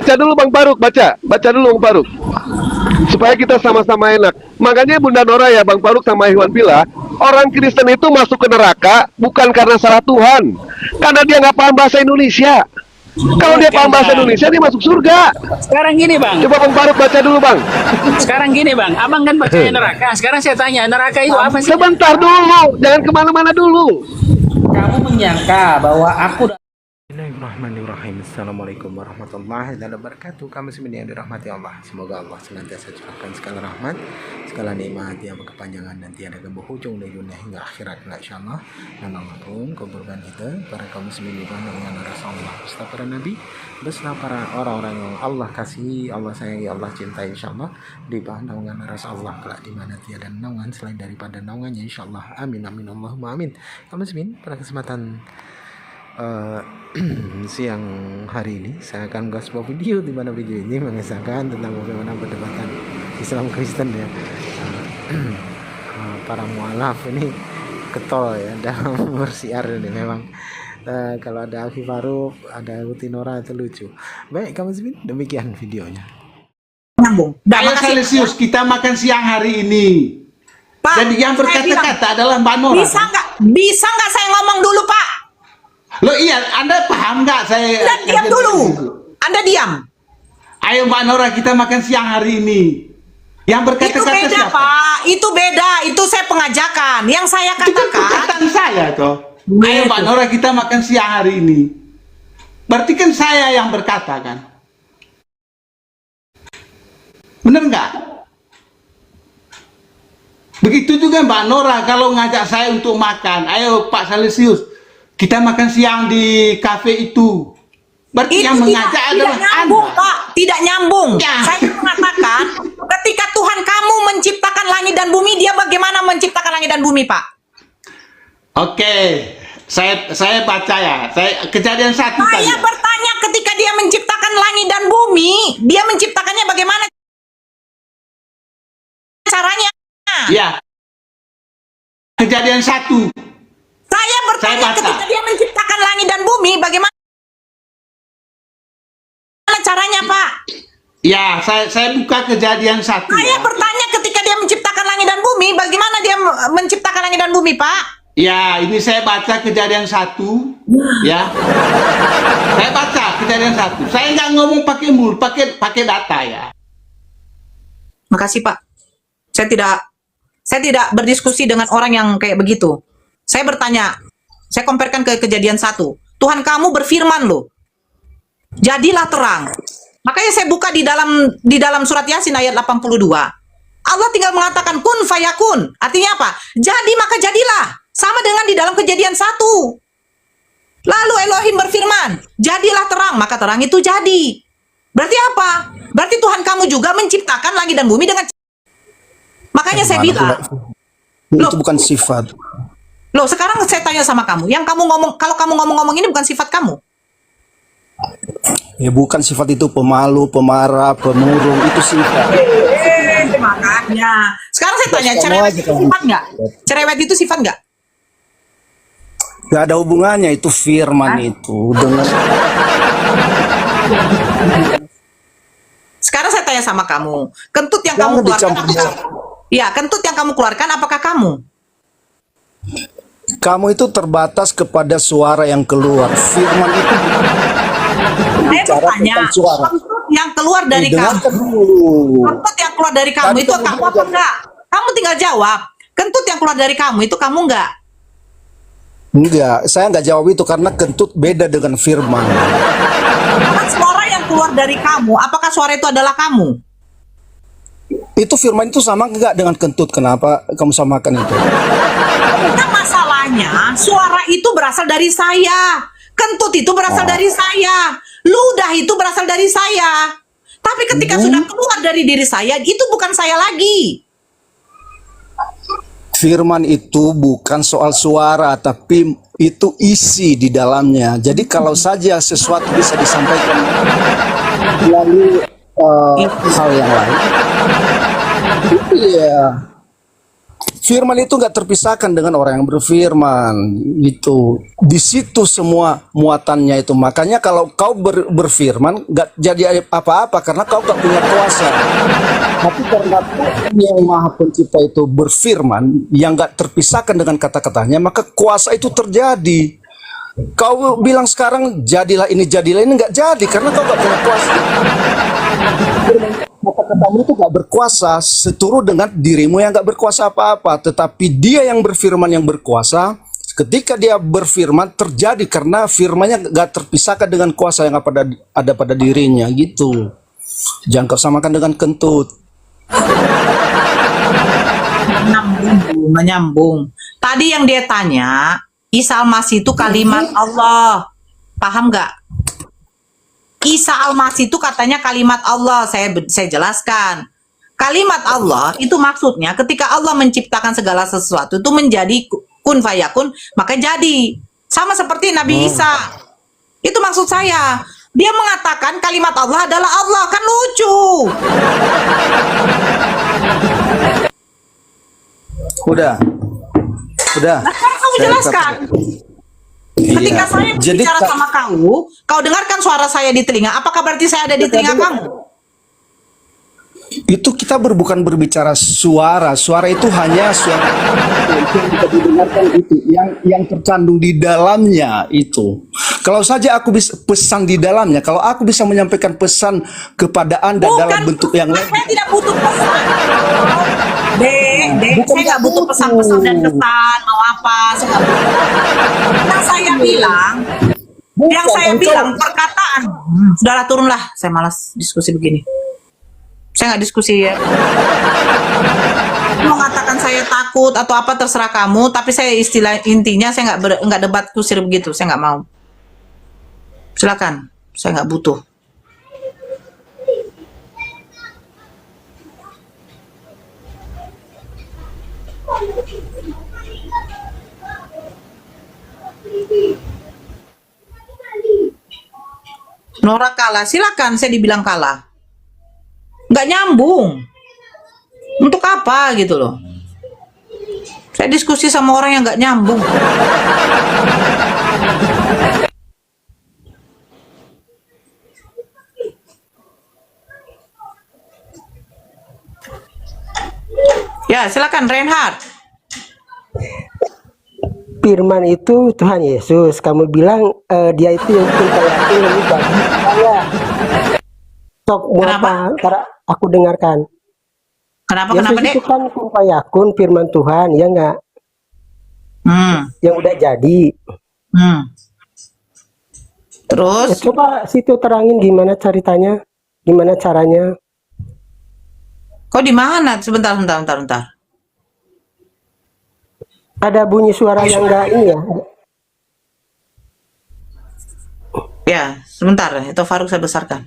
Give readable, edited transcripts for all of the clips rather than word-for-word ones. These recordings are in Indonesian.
Baca dulu Bang Faruk, baca dulu Bang Faruk. Supaya kita sama-sama enak. Makanya Bunda Nora ya, Bang Faruk sama Iwan Bila, orang Kristen itu masuk ke neraka bukan karena salah Tuhan, karena dia nggak paham bahasa Indonesia. Kalau dia paham bahasa Indonesia, dia masuk surga. Sekarang gini Bang. Coba Bang Faruk baca dulu Bang. Sekarang gini Bang, abang kan bacanya neraka. Sekarang saya tanya, neraka itu apa sih? Sebentar dulu, jangan kemana-mana dulu. Kamu menyangka bahwa aku Bismillahirrahmanirrahim. Assalamualaikum warahmatullahi wabarakatuh. Kami semua yang dirahmati Allah. Semoga Allah senantiasa curahkan segala rahmat, segala nikmat yang berkepanjangan dan tiada berhujung dari dunia hingga akhirat. Insyaallah. Dan Allah pun kuburkan kita para kaum muslimin dengan Rasulullah, beserta para nabi, beserta para orang-orang yang Allah kasihi, Allah sayangi, Allah cintai. Insyaallah di bawah naungan Rasulullah kelak di mana tiada naungan selain daripada naungannya. Insyaallah. Amin amin Allahumma amin. Kaum muslimin, pada kesempatan siang hari ini saya akan mengulas sebuah video di mana video ini mengisahkan tentang bagaimana perdebatan Islam Kristen ya. Para mualaf ini ketol ya dalam bersiar ini memang. Kalau ada Alfi Faruk, ada Uti Nora itu lucu. Baik kamu sih, demikian videonya. Nyambung. Ayo Celsius, kita makan siang hari ini. Pak, jadi yang berkata-kata adalah Mbak Nora. Bisa nggak saya ngomong dulu Pak? Loh iya, Anda paham nggak saya? Dan diam dulu. Anda diam. Ayo Mbak Nora, kita makan siang hari ini. Yang berkata-kata Itu beda siapa? Pak, itu beda. Itu saya pengajakan. Yang saya Itu kan katakan. perkataan saya toh. Ayo Mbak Nora, kita makan siang hari ini. Berarti kan saya yang berkata kan? Bener nggak? Begitu juga Mbak Nora kalau ngajak saya untuk makan. Ayo Pak Celsius, kita makan siang di kafe itu. Berarti Itu yang mengajak adalah tidak nyambung, Anda. Pak. Tidak nyambung. Ya. Saya mengatakan, ketika Tuhan kamu menciptakan langit dan bumi, Dia bagaimana menciptakan langit dan bumi, Pak? Oke, saya baca ya. Kejadian 1 tadi. Saya bertanya ketika Dia menciptakan langit dan bumi, Dia menciptakannya bagaimana caranya? Ya. Kejadian 1. Saya bertanya baca. ketika Dia menciptakan langit dan bumi, bagaimana caranya, Pak? Ya, saya buka kejadian 1. Saya bertanya ketika Dia menciptakan langit dan bumi, bagaimana Dia menciptakan langit dan bumi, Pak? Ya, ini saya baca kejadian 1. Ya. Saya baca kejadian 1. Saya nggak ngomong pakai mulut, pakai data ya. Makasih, Pak. Saya tidak berdiskusi dengan orang yang kayak begitu. Saya bertanya, saya comparekan ke kejadian 1. Tuhan kamu berfirman loh, jadilah terang. Makanya saya buka di dalam surat Yasin ayat 82. Allah tinggal mengatakan kun fayakun. Artinya apa? Jadi maka jadilah. Sama dengan di dalam kejadian 1. Lalu Elohim berfirman, jadilah terang, maka terang itu jadi. Berarti apa? Berarti Tuhan kamu juga menciptakan langit dan bumi dengan. Makanya saya bilang, itu bukan sifat. loh sekarang saya tanya sama kamu, yang kamu ngomong, kalau kamu ngomong-ngomong ini bukan sifat kamu? Ya bukan sifat itu, pemalu, pemarah, pemurung, itu sifat. Makanya. Sekarang saya tanya, cerewet itu sifat nggak? Cerewet itu sifat nggak? Gak ada hubungannya itu firman itu dengan. Sekarang saya tanya sama kamu, kentut yang kamu keluarkan apakah? Ya, kentut yang kamu keluarkan apakah kamu? Kamu itu terbatas kepada suara yang keluar. Firman itu Saya bertanya, suara. kentut yang keluar dari kamu, kentut yang keluar dari kamu itu kamu apa enggak? Kamu tinggal jawab. Kentut yang keluar dari kamu itu kamu enggak? Enggak, saya enggak jawab itu karena kentut beda dengan firman. Suara yang keluar dari kamu, apakah suara itu adalah kamu? Itu firman itu sama enggak dengan kentut? Kenapa kamu samakan itu? Nah, masalahnya suara itu berasal dari saya, kentut itu berasal dari saya, ludah itu berasal dari saya. Tapi ketika sudah keluar dari diri saya, itu bukan saya lagi. Firman itu bukan soal suara, tapi itu isi di dalamnya. Jadi kalau saja sesuatu bisa disampaikan melalui hal yang lain, itu ya firman itu nggak terpisahkan dengan orang yang berfirman. Itu di situ semua muatannya itu. Makanya kalau kau berfirman nggak jadi apa-apa karena kau nggak punya kuasa. Tapi karena Tuhan yang Maha Pencipta itu berfirman yang nggak terpisahkan dengan kata-katanya, maka kuasa itu terjadi. Kau bilang sekarang jadilah ini nggak jadi karena kau nggak punya kuasa. Kata-katamu itu nggak berkuasa seturut dengan dirimu yang nggak berkuasa apa-apa, tetapi Dia yang berfirman yang berkuasa. Ketika Dia berfirman terjadi karena firmannya nggak terpisahkan dengan kuasa yang ada pada dirinya gitu. Jangan kau samakan dengan kentut. Menyambung. Tadi yang dia tanya, Isa Al-Masih itu kalimat Allah. Paham nggak? Isa Al-Masih itu katanya kalimat Allah. Saya jelaskan. Kalimat Allah itu maksudnya ketika Allah menciptakan segala sesuatu itu menjadi kun fayakun, maka jadi. Sama seperti Nabi Isa. Itu maksud saya. Dia mengatakan kalimat Allah adalah Allah. Kan lucu. Udah. Nah, sekarang kamu jelaskan. Ketika Iya. saya Jadi berbicara sama kamu, kau dengarkan suara saya di telinga. Apakah berarti saya ada di telinga kamu? itu kita bukan berbicara suara. Suara itu hanya suara yang bisa didengarkan itu, yang terkandung di dalamnya itu. Kalau saja aku bisa pesan di dalamnya, kalau aku bisa menyampaikan pesan kepada Anda dalam bentuk yang lain. Saya tidak butuh pesan. Dek, Bukan saya nggak butuh pesan-pesan dan kesan, mau apa, saya nggak butuh. Yang saya bilang, perkataan. Sudahlah, turunlah. Saya malas diskusi begini. Saya nggak diskusi ya. Mau mengatakan saya takut atau apa terserah kamu, tapi saya intinya saya nggak debat kusir begitu. Saya nggak mau. Silakan, saya nggak butuh. Nora kalah, silakan. Saya dibilang kalah. Nggak nyambung. Untuk apa gitu loh? Saya diskusi sama orang yang nggak nyambung. Ya, silakan Reinhard. Firman itu Tuhan Yesus. Kamu bilang dia itu yang cinta yang bagi saya. Sok mau Kenapa? apa? Ntar aku dengarkan. Kenapa Yesus Dek? itu kan kun fayakun firman Tuhan, ya nggak? Yang udah jadi. Terus? Ya, coba situ terangin gimana ceritanya, gimana caranya. Kok di mana? Sebentar. Ada bunyi suara yang enggak ini ya? Ya, sebentar. Itu Faruk saya besarkan.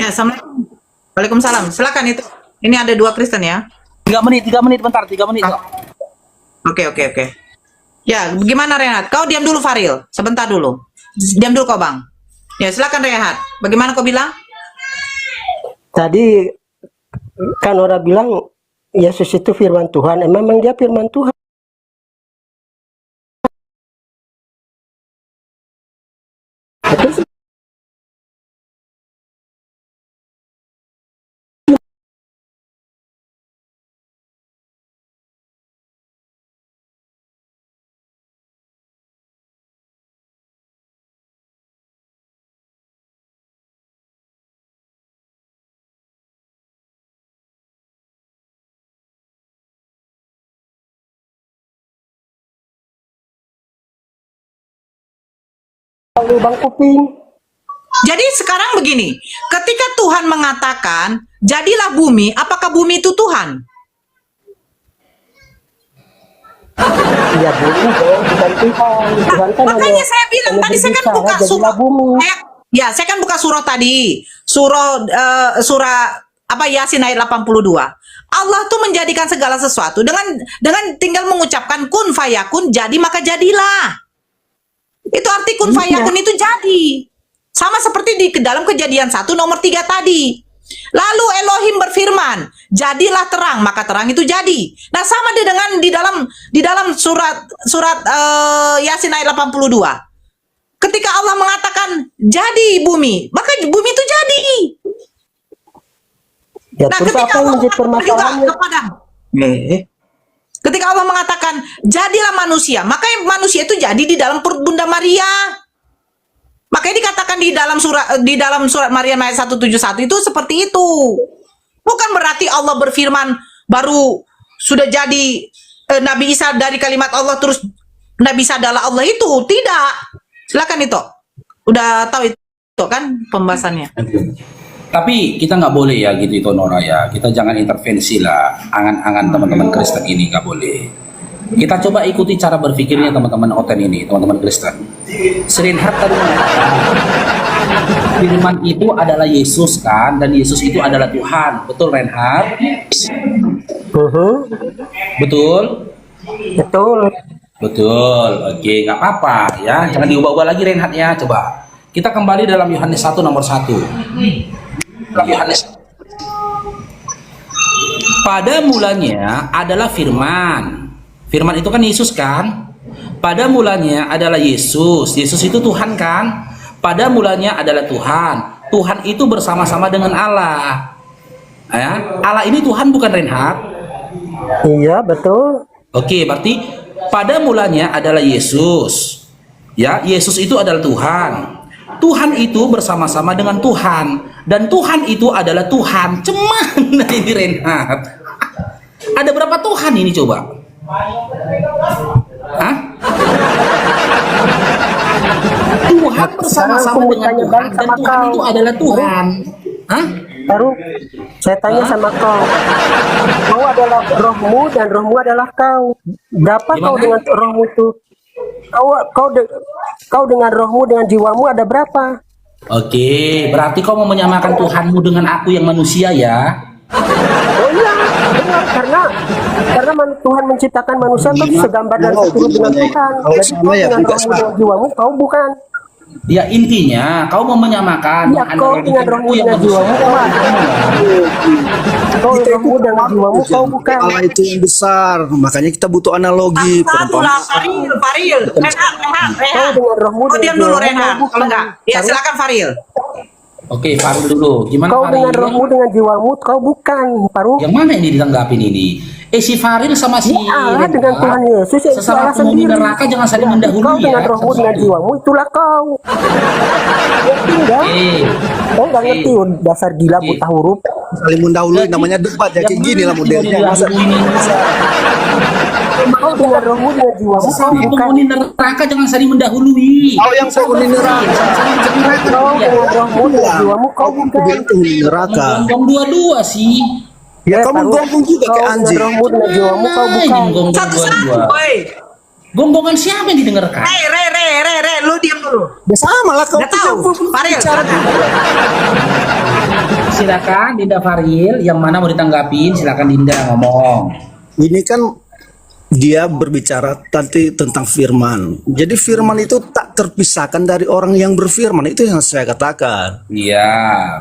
Ya, Assalamualaikum. Waalaikumsalam. Silakan itu. Ini ada 2 Kristen ya. 3 menit bentar, 3 menit. Oke. Ya, gimana Renat? Kau diam dulu Faril. Sebentar dulu. Diam dulu kau Bang. Ya, silakan Renat. Bagaimana kau bilang? Tadi kan orang bilang Yesus itu firman Tuhan. Memang dia firman Tuhan. Tapi lubang kuping. Jadi sekarang begini, ketika Tuhan mengatakan, jadilah bumi, apakah bumi itu Tuhan? Ya bumi dong, bukan Tuhan. Tuhan kan Makanya saya bilang tadi saya kan buka surah bumi. saya kan buka surah tadi. Surah apa Yasin ayat 82. Allah tuh menjadikan segala sesuatu dengan tinggal mengucapkan kun fayakun, jadi maka jadilah. Itu arti kun fayakun itu jadi. Sama seperti di dalam Kejadian 1 nomor 3 tadi. Lalu Elohim berfirman, jadilah terang, maka terang itu jadi. Nah, sama dia dengan di dalam surat Yasin ayat 82. Ketika Allah mengatakan jadi bumi, maka bumi itu jadi. Ya, Nah, terus ketika apa yang Allah menjadi juga permasalahannya? ketika Allah mengatakan jadilah manusia, maka manusia itu jadi di dalam perut Bunda Maria. Makanya dikatakan di dalam surat Maryam ayat 171 itu seperti itu. Bukan berarti Allah berfirman baru sudah jadi Nabi Isa dari kalimat Allah terus Nabi Isa adalah Allah, itu tidak. Silakan itu. Udah tahu itu kan pembahasannya. Tapi kita nggak boleh ya gitu itu Nora ya. Kita jangan intervensi lah angan-angan teman-teman Kristen ini, nggak boleh. Kita coba ikuti cara berpikirnya teman-teman Oten ini, teman-teman Kristen. Reinhard tadi mengatakan firman itu adalah Yesus kan, dan Yesus itu adalah Tuhan. Betul Reinhard? Betul? Betul. Betul. Oke, nggak apa-apa ya. Jangan diubah-ubah lagi Reinhard ya. Coba. Kita kembali dalam Yohanes 1 nomor 1. Dalam Yohanes. Pada mulanya adalah firman. Firman itu kan Yesus kan? Pada mulanya adalah Yesus. Yesus itu Tuhan kan? Pada mulanya adalah Tuhan. Tuhan itu bersama-sama dengan Allah. Ya, Allah ini Tuhan bukan Reinhard? Iya, betul. Oke, berarti pada mulanya adalah Yesus. Ya, Yesus itu adalah Tuhan. Tuhan itu bersama-sama dengan Tuhan, dan Tuhan itu adalah Tuhan. Cemana ini Reinhard? Ada berapa Tuhan ini coba? Hah? Tuhan bersama-sama dengan Tuhan, dan Tuhan itu adalah Tuhan. Hah? Baru saya tanya sama kau. Kau adalah rohmu dan rohmu adalah kau. Berapa kau Gimana? dengan rohmu itu? Kau dengan rohmu dengan jiwamu ada berapa? Oke, berarti kau mau menyamakan Tuhanmu dengan aku yang manusia ya? Oh iya, benar, karena Tuhan menciptakan manusia itu segambar dan seturut dengan Tuhan. Jadi kau dengan rohmu dengan jiwamu kau bukan. Ya intinya kau mau menyamakan Iya, kau dengan rohmu dengan jiwamu kau kau rohmu dengan jiwamu kau bukan. Allah itu yang besar, makanya kita butuh analogi. Satu lah, Faril. Reinhard. Kau dengan rohmu Oh, dengan diam dulu jiwamu Reinhard. kau Kalau bukan. enggak, ya silakan Faril. Oke, Farul dulu. Gimana Kau dengan Faril? rohmu dengan jiwamu kau bukan, Faru. Yang mana ini ditanggapin ini? Si Faril sama si Allah Reinhard, dengan Tuhan Yesus ya, itu sesama Allah penghuni sendiri. neraka jangan saling Kau mendahului ya. dengan rohmu dengan jiwamu itulah kau. Ngerti enggak? Kau nggak ngerti dasar gila buta huruf. Saling mendahului namanya debat ya, kayak gini lah modelnya. Masa Kau dengan rohmu dengan jiwamu kau Sesama bukan. penghuni neraka jangan saling mendahului. kau yang penghuni neraka, Kau dengan rohmu dengan jiwamu kau bukan. dia penghuni neraka. Ngomong dua-dua sih. Ya Eh, kamu Faru, gonggong juga kau kayak dengan anjing. rohmu dengan jiwamu kau Ini bukan. gonggong Satu-satu, dua-dua. woi. Gonggongan siapa yang didengarkan? Re, lu diam dulu. Ya sama lah kau Nggak tahu. Faril, Silakan Dinda Faril, yang mana mau ditanggapin? Silakan Dinda ngomong. Ini kan dia berbicara tadi tentang firman. Jadi firman itu tak terpisahkan dari orang yang berfirman. Itu yang saya katakan. Iya,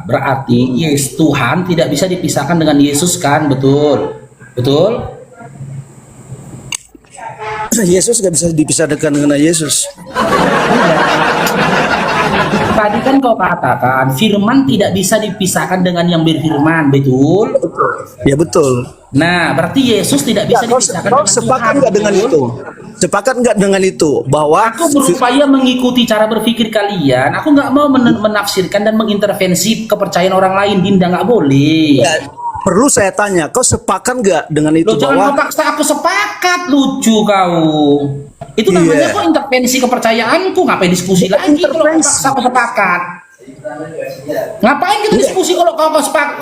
berarti Yesus Tuhan tidak bisa dipisahkan dengan Yesus kan, betul? Betul? Yesus gak bisa dipisahkan dengan Yesus. Tadi kan kau katakan firman tidak bisa dipisahkan dengan yang berfirman, betul? Ya betul. Nah, berarti Yesus tidak bisa Kau dipisahkan kau dengan sepakat Tuhan, nggak dengan betul? itu? Sepakat nggak dengan itu bahwa Aku berupaya mengikuti cara berpikir kalian. Aku nggak mau menafsirkan dan mengintervensi kepercayaan orang lain. Dinda nggak boleh. Ya, perlu saya tanya, kau sepakat nggak dengan itu Lo jangan bahwa memaksa aku sepakat, lucu kau. Itu namanya Iya. kok intervensi kepercayaanku. Ngapain diskusi lagi kalau kau paksa aku sepakat? Ngapain kita diskusi kalau kau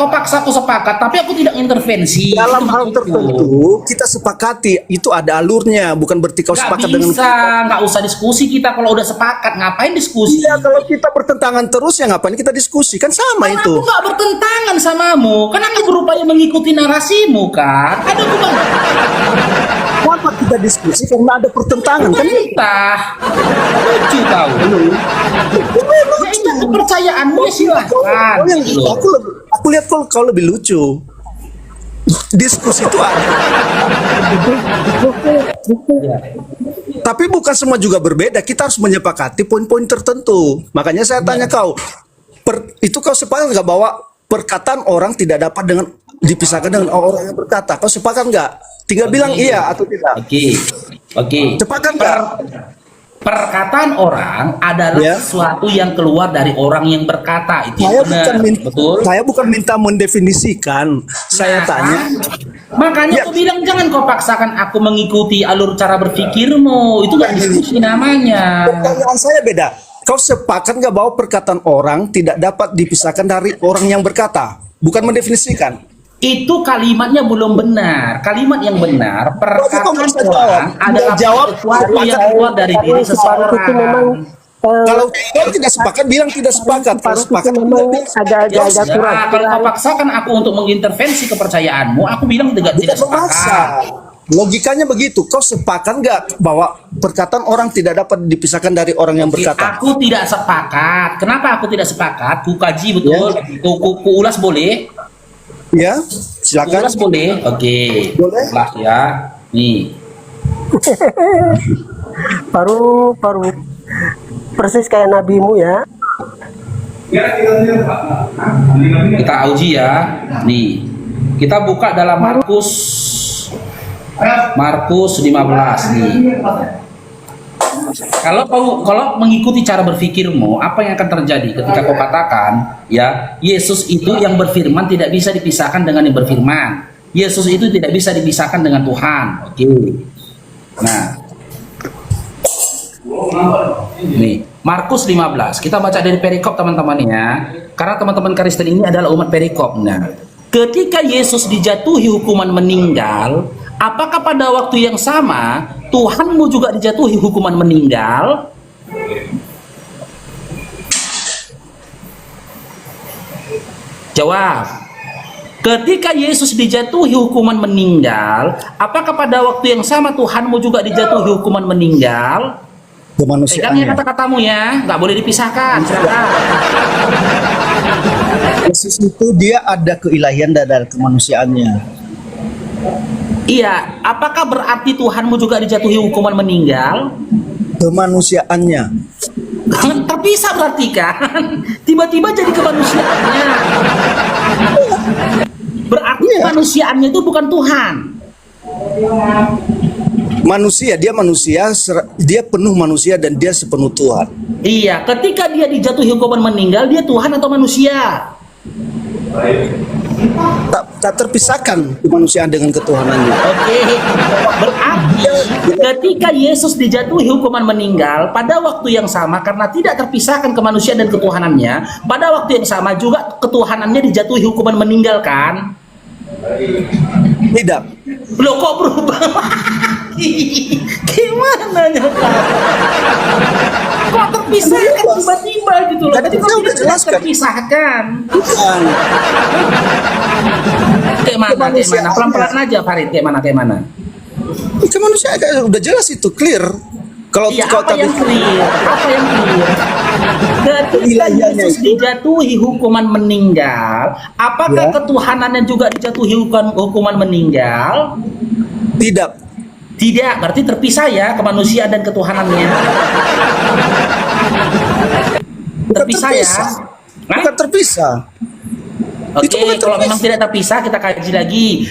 paksa aku sepakat, tapi aku tidak intervensi. dalam Itu hal maksudku. tertentu kita sepakati itu ada alurnya, bukan berarti kau Nggak sepakat bisa, dengan nggak usah diskusi kita kalau udah sepakat. Ngapain diskusi? Iya, kalau kita bertentangan terus ya ngapain kita diskusi, kan sama Kan itu. aku nggak bertentangan samamu, kan aku berupaya mengikuti narasimu kan. Ada bukan? Kenapa kita diskusi karena ada pertentangan kan? Entah, lucu kau. Ya itu kepercayaanmu ya silahkan. Kau yang gitu loh. aku lihat kau lebih lucu. diskusi itu ada. Tapi bukan semua juga berbeda. Kita harus menyepakati poin-poin tertentu. Makanya saya tanya kau, itu kau sepakat nggak bahwa perkataan orang tidak dapat dipisahkan dengan orang yang berkata? Kau sepakat nggak? Tinggal bilang iya atau tidak. Oke. Sepakat nggak? Perkataan orang adalah sesuatu yang keluar dari orang yang berkata. Itu benar, betul. Saya bukan minta mendefinisikan. Saya tanya. Makanya aku bilang jangan kau paksakan aku mengikuti alur cara berpikirmu. Itu nggak diskusi namanya. Pertanyaan saya beda. Kau sepakat nggak bahwa perkataan orang tidak dapat dipisahkan dari orang yang berkata? Bukan mendefinisikan. Itu kalimatnya belum benar. Kalimat yang benar, perkataan orang adalah sesuatu yang keluar dari diri seseorang. Kalau kau tidak sepakat, bilang tidak sepakat. Kalau sepakat, memang agak kurang. Kalau kau paksakan aku untuk mengintervensi kepercayaanmu, aku bilang tidak sepakat. Logikanya begitu. Kau sepakat nggak bahwa perkataan orang tidak dapat dipisahkan dari orang yang berkata? Aku tidak sepakat. Kenapa aku tidak sepakat? Ku kaji betul. Ku ulas boleh? Ya, silakan. Ulas boleh? Oke. Boleh. Ulas ya. Nih. Paru persis kayak nabimu ya. Kita uji ya. Nih. Kita buka dalam Markus 15 nih. Kalau mengikuti cara berpikirmu, apa yang akan terjadi ketika kau katakan, ya, Yesus itu yang berfirman tidak bisa dipisahkan dengan yang berfirman. Yesus itu tidak bisa dipisahkan dengan Tuhan. Oke. Nah. Nih, Markus 15. Kita baca dari perikop teman-teman ya. Karena teman-teman Kristen ini adalah umat perikop. Nah, ketika Yesus dijatuhi hukuman meninggal, apakah pada waktu yang sama Tuhanmu juga dijatuhi hukuman meninggal? Jawab. Ketika Yesus dijatuhi hukuman meninggal, apakah pada waktu yang sama Tuhanmu juga dijatuhi hukuman meninggal? Pegang ya Kemanusiaannya. kata-katamu ya, nggak boleh dipisahkan. Silakan. Yesus itu dia ada keilahian dan ada kemanusiaannya. Iya, apakah berarti Tuhanmu juga dijatuhi hukuman meninggal? Kemanusiaannya. Terpisah berarti kan? Tiba-tiba jadi kemanusiaannya. Berarti kemanusiaannya itu bukan Tuhan. Manusia, dia penuh manusia dan dia sepenuh Tuhan. Iya, ketika dia dijatuhi hukuman meninggal, dia Tuhan atau manusia? Tak terpisahkan kemanusiaan dengan ketuhanannya. Oke, berarti ketika Yesus dijatuhi hukuman meninggal, pada waktu yang sama karena tidak terpisahkan kemanusiaan dan ketuhanannya, pada waktu yang sama juga ketuhanannya dijatuhi hukuman meninggal kan? Tidak. Loh kok berubah lagi? Gimana nyata? Kok terpisahkan tiba-tiba gitu loh? Tadi saya udah jelaskan. Terpisahkan. Bukan. Kayak mana? Pelan-pelan aja Farid. Kayak mana? Kemanusiaan udah jelas itu, clear. Kalau Iya, kau apa yang clear? Ketika Yesus dijatuhi hukuman meninggal, apakah ketuhanannya juga dijatuhi hukuman meninggal? Tidak, berarti terpisah ya kemanusiaan dan ketuhanannya. Terpisah ya? Bukan terpisah. Oke, kalau memang tidak terpisah kita kaji lagi.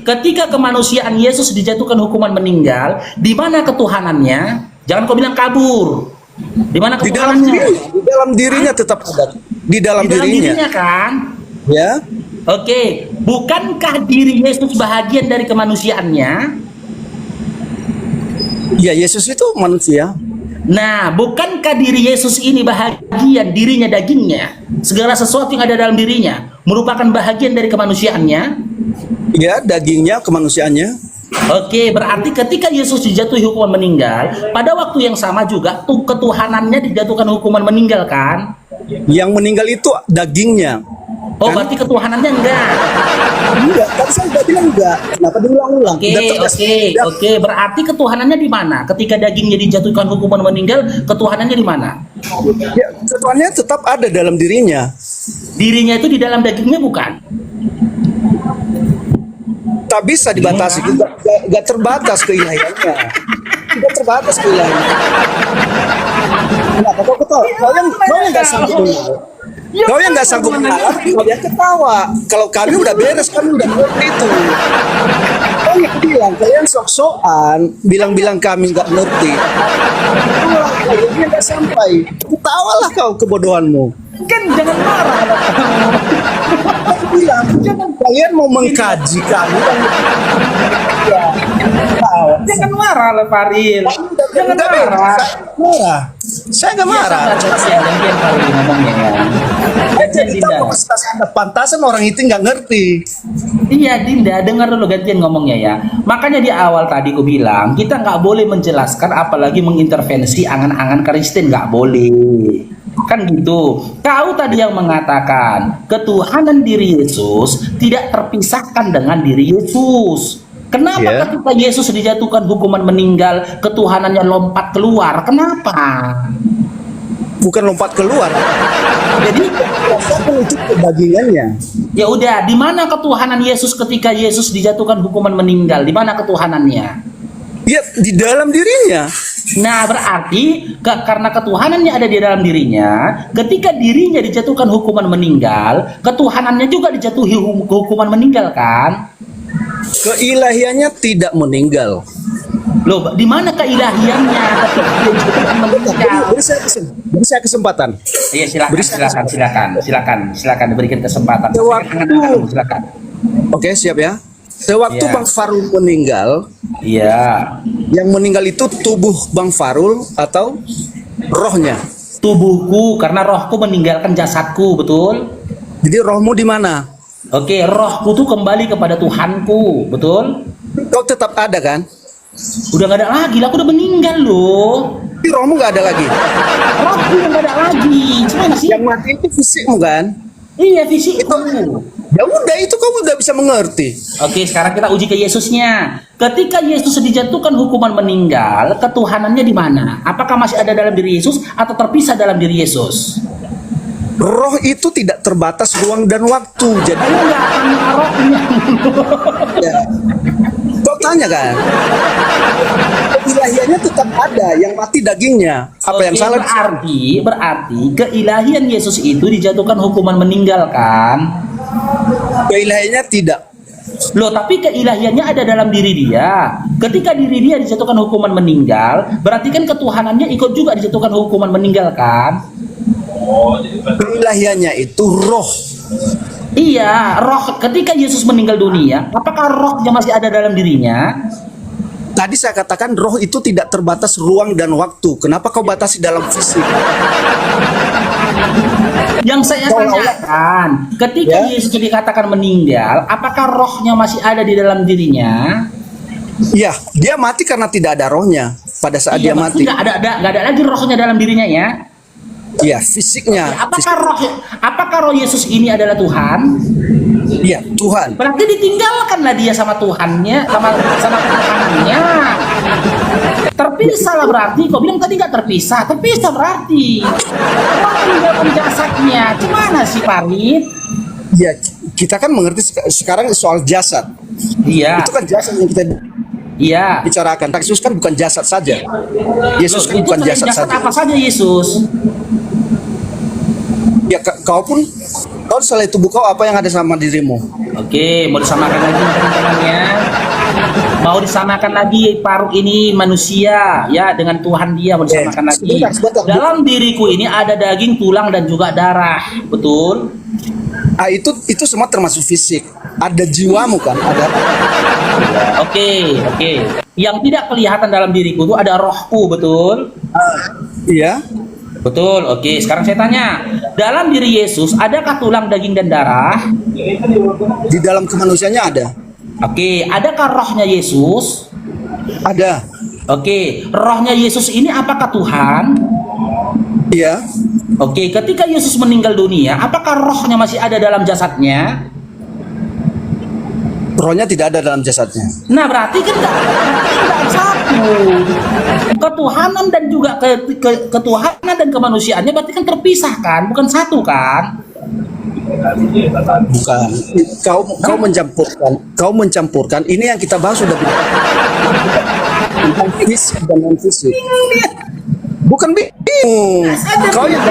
Ketika kemanusiaan Yesus dijatuhkan hukuman meninggal, di mana ketuhanannya? Jangan kau bilang kabur. Di mana ketuhanannya? Di dalam dirinya tetap ada. Di dalam dirinya kan? Ya. Oke, bukankah diri Yesus bahagian dari kemanusiaannya? Ya, Yesus itu manusia. Nah, bukankah diri Yesus ini bahagian, dirinya dagingnya, segala sesuatu yang ada dalam dirinya merupakan bahagian dari kemanusiaannya? Ya, dagingnya, kemanusiaannya. Oke, berarti ketika Yesus dijatuhi hukuman meninggal, pada waktu yang sama juga ketuhanannya dijatuhkan hukuman meninggal kan? Yang meninggal itu dagingnya. Oh, berarti ketuhanannya enggak? Enggak, kan saya udah bilang enggak. Kenapa diulang-ulang? Oke. Berarti ketuhanannya di mana? Ketika dagingnya dijatuhkan hukuman meninggal, ketuhanannya di mana? Ya, ketuhanannya tetap ada dalam dirinya. Dirinya itu di dalam dagingnya bukan? tak bisa dibatasi, nggak terbatas keilahiannya, tidak terbatas keilahiannya. Kenapa kau ketawa? Kau yang nggak sanggup mengalah, kau yang nggak sanggup mengalah, kalian ketawa. Kalau kami udah beres, kami udah ngerti itu. Kau yang bilang kalian sok-sokan, bilang-bilang kami nggak ngerti. Kalian nggak sampai, ketawalah kau kebodohanmu. Kan jangan marah. Aku bilang, jangan kalian mau mengkaji kami dan Jangan marah lah Faril. Jangan marah. marah. Saya nggak marah. Gantian Faril ngomongnya ya. Gantian Kita Dinda. mau kasih pantasan orang itu nggak ngerti. Iya Dinda, dengar dulu gantian ngomongnya ya. Makanya di awal tadi aku bilang kita nggak boleh menjelaskan apalagi mengintervensi angan-angan Kristen, nggak boleh. Kan gitu. Kau tadi yang mengatakan ketuhanan diri Yesus tidak terpisahkan dengan diri Yesus. Kenapa Ya. ketika Yesus dijatuhkan hukuman meninggal, ketuhanannya lompat keluar? Kenapa? Bukan lompat keluar. Jadi Rasakan itu kebagiannya. ya udah, di mana ketuhanan Yesus ketika Yesus dijatuhkan hukuman meninggal? Di mana ketuhanannya? Ya di dalam dirinya. Nah, berarti karena ketuhanannya ada di dalam dirinya, ketika dirinya dijatuhkan hukuman meninggal, ketuhanannya juga dijatuhi hukuman meninggal kan? Keilahiannya tidak meninggal. Loh, di mana keilahiannya ketika dia dijatuhkan meninggal? Beri saya kesempatan. Iya, silakan diberikan kesempatan. Sewaktu- Silakan. Oke, siap ya. Sewaktu Ya. Bang Farul meninggal, Iya. yang meninggal itu tubuh Bang Farul atau rohnya? Tubuhku karena rohku meninggalkan jasadku, betul? Jadi rohmu di mana? Oke, rohku tuh kembali kepada Tuhanku, betul? Kau tetap ada kan? Udah gak ada lagi, lah aku udah meninggal loh. Tapi rohmu nggak ada lagi. Rohku udah gak ada lagi. Gimana sih? Yang mati itu fisikmu kan? Iya, fisikku. Ya udah, itu kamu udah bisa mengerti. Oke, sekarang kita uji ke Yesusnya. Ketika Yesus dijatuhkan hukuman meninggal, ketuhanannya di mana? Apakah masih ada dalam diri Yesus atau terpisah dalam diri Yesus? Roh itu tidak terbatas ruang dan waktu. Jadi Enggak, tanya rohnya. ya, kau tanya kan? Keilahiannya tetap ada, yang mati dagingnya. Apa yang Oke, salah? berarti keilahian Yesus itu dijatuhkan hukuman meninggal kan? Keilahiannya tidak. Loh, tapi keilahiannya ada dalam diri dia. Ketika diri dia dijatuhkan hukuman meninggal, berarti kan ketuhanannya ikut juga dijatuhkan hukuman meninggal kan? Keilahiannya itu roh. Iya, roh ketika Yesus meninggal dunia, apakah rohnya masih ada dalam dirinya? Tadi saya katakan roh itu tidak terbatas ruang dan waktu. Kenapa kau batasi dalam fisik? Yang saya tanyakan, ketika Yesus dikatakan meninggal, apakah rohnya masih ada di dalam dirinya? Ya, dia mati karena tidak ada rohnya pada saat dia mati. Nggak ada lagi rohnya dalam dirinya ya. Iya, fisiknya. Apakah roh Yesus ini adalah Tuhan? Iya, Tuhan. Berarti ditinggalkanlah dia sama Tuhannya, sama Tuhannya. Terpisah lah berarti. Kau bilang tadi nggak terpisah berarti. Roh meninggalkan jasadnya. Gimana sih Farid? Ya, kita kan mengerti sekarang soal jasad. Iya. Itu kan jasad yang kita Iya. bicarakan. Yesus kan bukan jasad saja. Yesus kan Itu bukan jasad saja. apa saja Yesus? Ya, kau selain tubuh kau apa yang ada sama dirimu? Oke, mau disamakan lagi teman-teman ya. Mau disamakan lagi paruh ini manusia ya dengan Tuhan dia mau disamakan lagi. sebentar. Dalam diriku ini ada daging, tulang dan juga darah, betul? Ah, itu semua termasuk fisik. Ada jiwamu kan? Ada. Oke. Yang tidak kelihatan dalam diriku itu ada rohku, betul? Iya. Betul. Oke, sekarang saya tanya, dalam diri Yesus adakah tulang, daging dan darah? Di dalam kemanusiaannya ada. Oke, adakah rohnya Yesus? Ada. Oke, rohnya Yesus ini apakah Tuhan? Iya. Oke, ketika Yesus meninggal dunia, apakah rohnya masih ada dalam jasadnya? Rohnya tidak ada dalam jasadnya. Nah, berarti kan nggak satu. Ketuhanan dan juga ketuhanan dan kemanusiaannya berarti kan terpisah kan, bukan satu kan? Bukan. Kau mencampurkan. Ini yang kita bahas sudah tentang fisik dan non fisik. Bukan bingung. Kau yang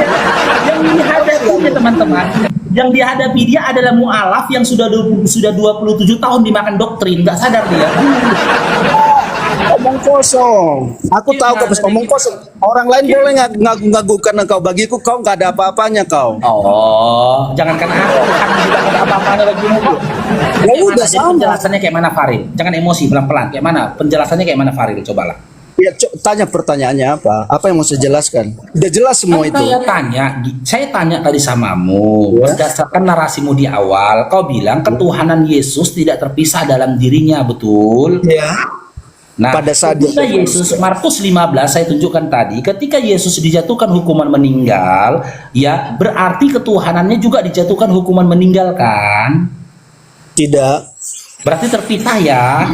dihadapi teman-teman, yang dihadapi dia adalah mualaf yang sudah 27 tahun dimakan doktrin, nggak sadar dia. omong kosong. Aku tahu kau pasti omong kosong. Orang lain boleh ngaku-ngakukan engkau, bagiku kau nggak ada apa-apanya kau. Oh, jangankan aku, kamu juga nggak ada apa-apanya bagimu kok. Ya udah Jadi sama. penjelasannya kayak mana Faril? Jangan emosi, pelan-pelan. Kayak mana? Penjelasannya kayak mana Faril? Cobalah. Ya, tanya pertanyaannya apa? Apa yang mau saya jelaskan? Udah jelas semua itu. Saya tanya tadi samamu, berdasarkan narasimu di awal, kau bilang ketuhanan Yesus tidak terpisah dalam dirinya, betul? Ya. Nah, Pada saat ketika Yesus, Markus 15 saya tunjukkan tadi, ketika Yesus dijatuhkan hukuman meninggal, ya berarti ketuhanannya juga dijatuhkan hukuman meninggal kan? Tidak. Berarti terpisah ya?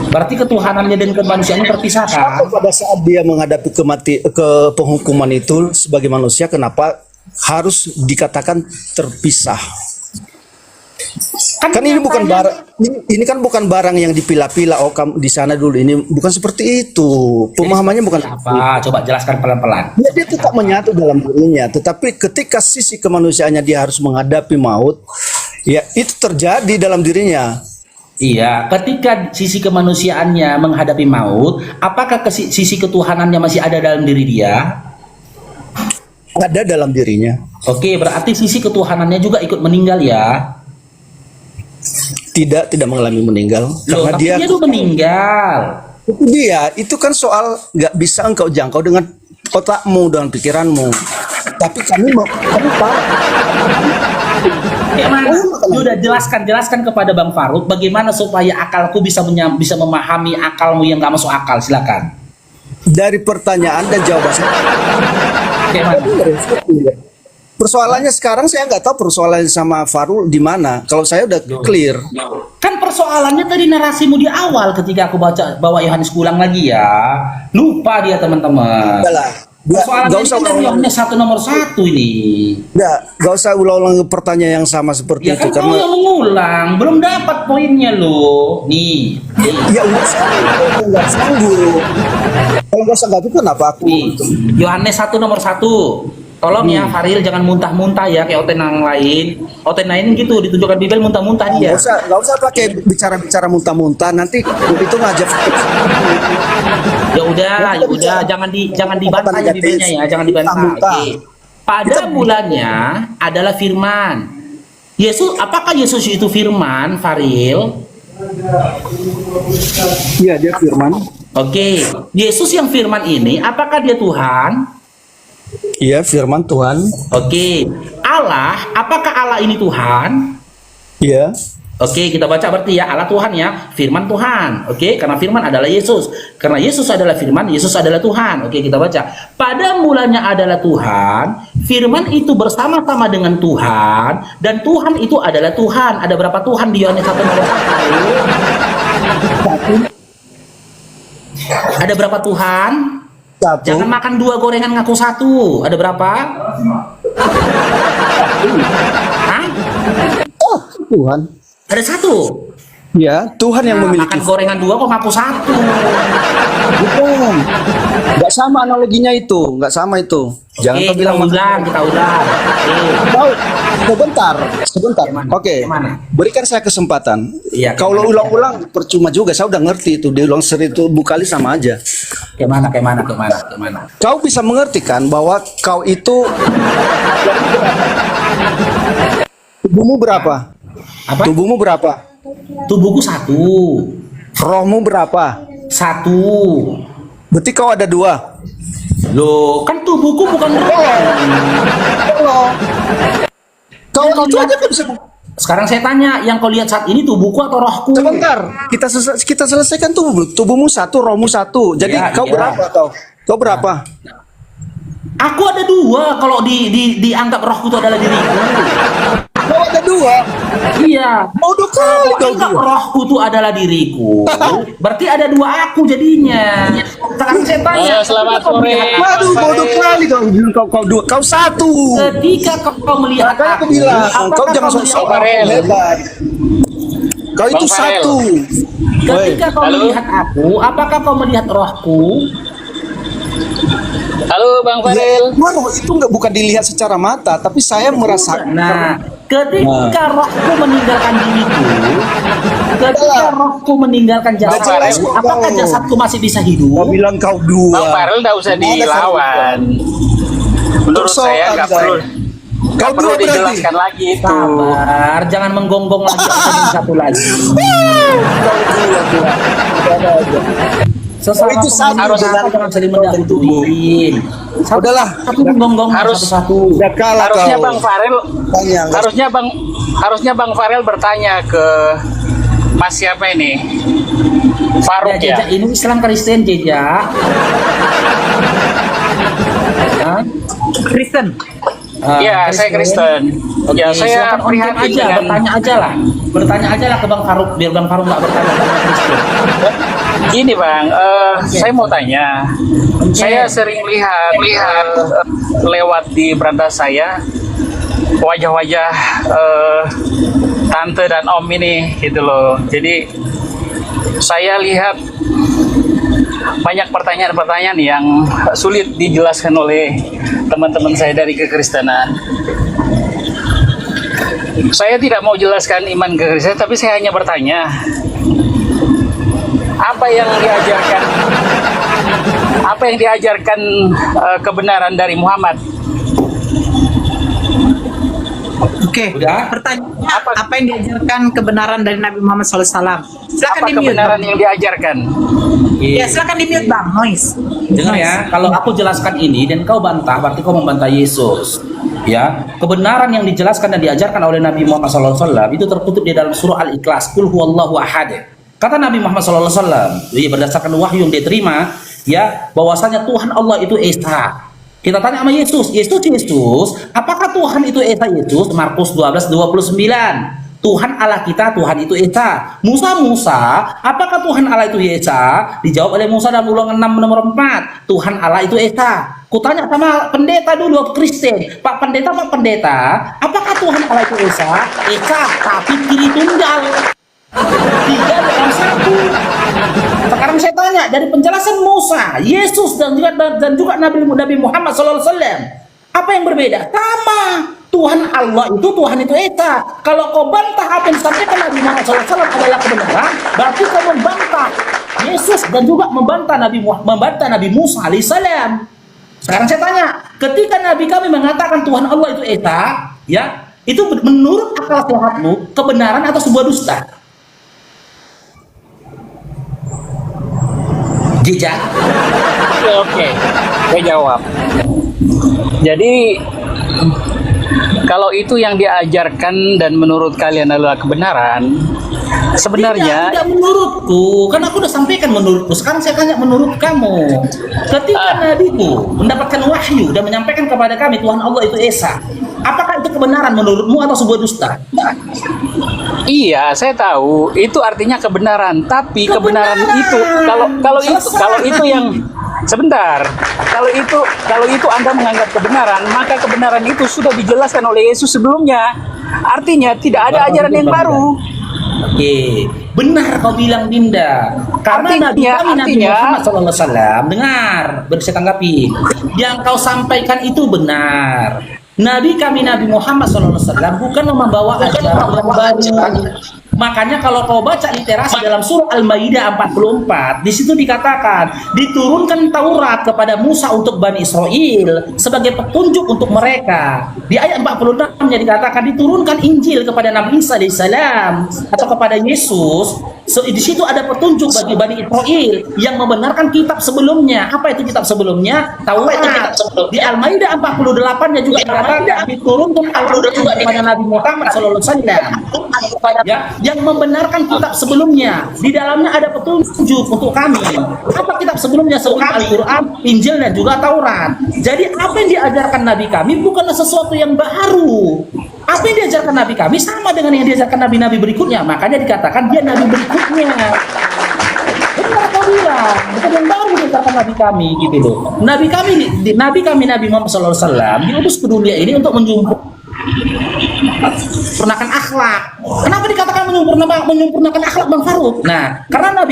Berarti ketuhanannya dan kemanusiaannya terpisah kan? Pada saat dia menghadapi ke penghukuman itu sebagai manusia, kenapa harus dikatakan terpisah? Kan ini bukan barang, ini kan bukan barang yang dipilah-pilah. Oh, kamu di sana dulu. Ini bukan seperti itu. Pemahamannya bukan apa? Coba jelaskan pelan-pelan. Ya, dia tetap menyatu dalam dirinya, tetapi ketika sisi kemanusiaannya dia harus menghadapi maut, ya itu terjadi dalam dirinya. Iya, ketika sisi kemanusiaannya menghadapi maut, apakah sisi ketuhanannya masih ada dalam diri dia? Ada dalam dirinya. Oke, berarti sisi ketuhanannya juga ikut meninggal ya? Tidak mengalami meninggal. Loh, Karena tapi dia tuh meninggal. Itu dia, itu kan soal nggak bisa engkau jangkau dengan otakmu, dengan pikiranmu. Tapi kami tahu. Udah jelaskan kepada Bang Faruk bagaimana supaya akalku bisa memahami akalmu yang nggak masuk akal. Silakan. Dari pertanyaan dan jawaban Kayak mana? Persoalannya sekarang saya nggak tahu persoalannya sama Farul di mana. Kalau saya udah clear. Kan persoalannya tadi narasimu di awal ketika aku bawa Yohanes ulang lagi ya. Lupa dia teman-teman. Persoalannya Nggak usah ini kan Yohanes 1 nomor 1 ini. Nggak usah ulang-ulang pertanyaan yang sama seperti Ya itu. kan kau yang mengulang, belum dapat poinnya loh. Nih. Ya nggak sanggup. Kalau nggak sanggup kenapa aku? Nih, Yohanes 1 nomor 1. Tolong ya Faril jangan muntah-muntah ya kayak Oten yang lain. Oten lain gitu ditunjukkan Bibel muntah-muntah dia. Nggak usah pakai bicara muntah-muntah. Nanti itu ngajak. Ya udah jangan dibantah ya Bibelnya ya, jangan dibantah. Oke. Pada mulanya adalah firman. Yesus, apakah Yesus itu firman, Faril? Iya, dia firman. Oke. Yesus yang firman ini apakah dia Tuhan? Iya, firman Tuhan. Oke. Allah, apakah Allah ini Tuhan? Iya. Oke, kita baca berarti ya, Allah Tuhan ya, firman Tuhan. Oke, karena firman adalah Yesus. Karena Yesus adalah firman, Yesus adalah Tuhan. Oke, kita baca. Pada mulanya adalah Tuhan, firman itu bersama-sama dengan Tuhan, dan Tuhan itu adalah Tuhan. Ada berapa Tuhan di Yohanes 1 nomor 1? Ada berapa Tuhan? Satu. Jangan makan 2 gorengan ngaku 1. Ada berapa? Hah? Oh, Tuhan. Ada 1. Ya, Tuhan yang memiliki. Makan gorengan 2 kok ngaku 1. Bukan. Nggak sama analoginya itu, nggak sama itu. Jangan kau bilang kita ulang. Sebentar. Oke. Gimana? Berikan saya kesempatan. Iya, Kalau ulang-ulang percuma juga. Saya udah ngerti itu. Diulang seribu kali sama aja. Kemana? Kau bisa mengerti kan bahwa kau itu tubuhmu berapa? Apa? Tubuhmu berapa? Tubuhku 1. Rohmu berapa? 1. Berarti kau ada 2. Loh, kan tubuhku bukan Kau itu aja kan bisa. Sekarang saya tanya, yang kau lihat saat ini tubuhku atau rohku? Sebentar, kita selesaikan tubuhmu 1, rohmu 1. Jadi Ya, kau iya. berapa kau? Kau berapa? Aku ada 2 kalau dianggap rohku itu adalah diriku. Kau ada 2. dua. Iya. Bodoh kali Kalau kau ingat dua. rohku itu adalah diriku, berarti ada dua aku jadinya. Sekarang saya tanya, Selamat ketika kau sore. melihat- Waduh, bodoh kali kau dua. Kau satu. ketika kau melihat Makanya aku bilang, apakah kau jangan kau sok-sok melihat- hebat. Kau itu Bang Farel. satu. ketika kau Halo. melihat aku, apakah kau melihat rohku? Halo Bang Farel. Waduh, itu bukan dilihat secara mata, tapi saya merasakan. Nah, ketika rohku meninggalkan diriku, ketika rohku meninggalkan Jelas jasadku, kok, apakah Bang. jasadku masih bisa Kau hidup? bilang kau dua. Bang Farel nggak usah Mana dilawan. Menurut saya nggak perlu. Kau Nggak perlu dua berarti. dijelaskan lagi itu. Sabar, jangan menggonggong lagi jadi satu lagi. Sesama Itu satu, harus jangan saling mendahuluin. Udahlah. Satu menggonggong Harus- satu-satu. Udah kalah Harusnya kau. Bang Farel Tanya, nggak- harusnya Bang Farel bertanya ke Mas siapa ini? Faruk Ya, ya. Jejak ini Islam Kristen Jejak. Ya. Kristen. Iya, saya Kristen. Oke, Ya, saya silakan on cam prihatin aja, dengan bertanya aja lah. Bertanya aja lah ke Bang Faruk, biar Bang Faruk nggak bertanya ke Bang Kristen. gini Bang, saya mau tanya. Saya sering lihat lewat di beranda saya wajah-wajah tante dan om ini gitu loh. Jadi saya lihat banyak pertanyaan-pertanyaan yang sulit dijelaskan oleh teman-teman saya dari kekristenan. Saya tidak mau jelaskan iman kekristenan, tapi saya hanya bertanya, apa yang diajarkan kebenaran dari Muhammad? Oke. Udah? Pertanyaannya apa yang diajarkan kebenaran dari Nabi Muhammad SAW? Silakan Apa di mute. kebenaran yang diajarkan? Ya, silakan di mute Bang, noise. Dengar ya, kalau aku jelaskan ini dan kau bantah, berarti kau membantah Yesus. Ya, kebenaran yang dijelaskan dan diajarkan oleh Nabi Muhammad SAW itu tertutup di dalam surah Al-Ikhlas. Qul huwallahu ahad. Kata Nabi Muhammad SAW, berdasarkan wahyu yang dia terima, ya, bahwasanya Tuhan Allah itu Esa. Kita tanya sama Yesus, Yesus, apakah Tuhan itu Esa Yesus? Markus 12:29. Tuhan Allah kita, Tuhan itu Esa. Musa, apakah Tuhan Allah itu Esa? Dijawab oleh Musa dalam Ulangan 6 nomor 4. Tuhan Allah itu Esa. Kutanya sama pendeta dulu, Kristen. Pak Pendeta, apakah Tuhan Allah itu Esa? Esa, tapi kiri tunggal. Tiga dalam satu. Sekarang saya tanya dari penjelasan Musa, Yesus dan juga Nabi Muhammad SAW, apa yang berbeda? Sama. Tuhan Allah itu Tuhan itu Esa. Kalau kau bantah apa yang disampaikan Nabi Muhammad SAW adalah kebenaran, berarti kau membantah Yesus dan juga membantah Nabi Musa alaihissalam. Sekarang saya tanya, ketika Nabi kami mengatakan Tuhan Allah itu Esa, ya, itu menurut akal sehatmu kebenaran atau sebuah dusta? Jejak. Oke. Saya jawab. Jadi kalau itu yang diajarkan dan menurut kalian adalah kebenaran, sebenarnya Tidak menurutku, kan aku udah sampaikan menurutku. Sekarang saya tanya menurut kamu. Ketika Nabi itu mendapatkan wahyu dan menyampaikan kepada kami Tuhan Allah itu Esa, apakah itu kebenaran menurutmu atau sebuah dusta? iya, saya tahu itu artinya kebenaran, tapi kebenaran itu kalau itu yang sebentar. Kalau itu Anda menganggap kebenaran, maka kebenaran itu sudah dijelaskan oleh Yesus sebelumnya. Artinya tidak ada ajaran yang baru. Oke, benar kau bilang Dinda. Karena Nabi Muhammad SAW, dengar, saya tanggapi. Yang kau sampaikan itu benar. Nabi Muhammad SAW bukan membawa ajaran yang baru. Makanya kalau kau baca literasi dalam surah Al-Maidah 44, di situ dikatakan diturunkan Taurat kepada Musa untuk Bani Israel sebagai petunjuk untuk mereka. Di ayat 46-nya dikatakan diturunkan Injil kepada Nabi Isa alaihissalam atau kepada Yesus. Di situ ada petunjuk bagi Bani Israel yang membenarkan kitab sebelumnya. Apa itu kitab sebelumnya? Taurat. Di Al-Maidah 48-nya juga dikatakan diturunkan Taurat juga kepada Nabi Muhammad SAW. Ya, yang membenarkan kitab sebelumnya. Di dalamnya ada petunjuk untuk kami. Apa kitab sebelumnya? Seperti Al-Quran, Injil, dan juga Taurat. Jadi apa yang diajarkan Nabi kami bukanlah sesuatu yang baru. Apa yang diajarkan Nabi kami sama dengan yang diajarkan Nabi-Nabi berikutnya. Makanya dikatakan dia Nabi berikutnya. Benar kau bilang, bukan yang baru diajarkan Nabi kami gitu loh. Nabi kami Nabi Muhammad SAW diutus ke dunia ini untuk menyempurnakan akhlak. Kenapa dikatakan menyempurnakan akhlak, Bang Farouk? Nah, karena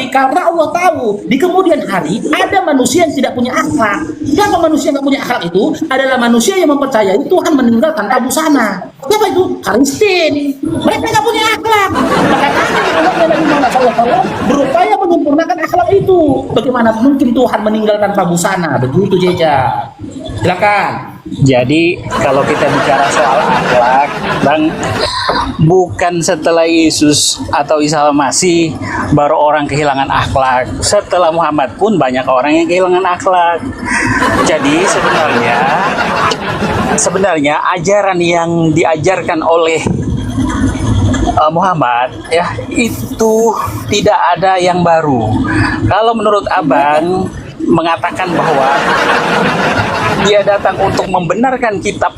Allah tahu di kemudian hari ada manusia yang tidak punya akhlak. Siapa manusia yang tidak punya akhlak itu? Adalah manusia yang mempercayai Tuhan meninggal tanpa busana. Siapa itu? Kristen. Mereka tidak punya akhlak. Maka kami Nabi Muhammad SAW berupaya menyempurnakan akhlak itu. Bagaimana mungkin Tuhan meninggal tanpa busana? Begitu, Jeja. Silakan. Jadi kalau kita bicara soal akhlak, Bang, bukan setelah Yesus atau Isa al-Masih baru orang kehilangan akhlak. Setelah Muhammad pun banyak orang yang kehilangan akhlak. Jadi sebenarnya ajaran yang diajarkan oleh Muhammad ya itu tidak ada yang baru. Kalau menurut Abang mengatakan bahwa dia datang untuk membenarkan kitab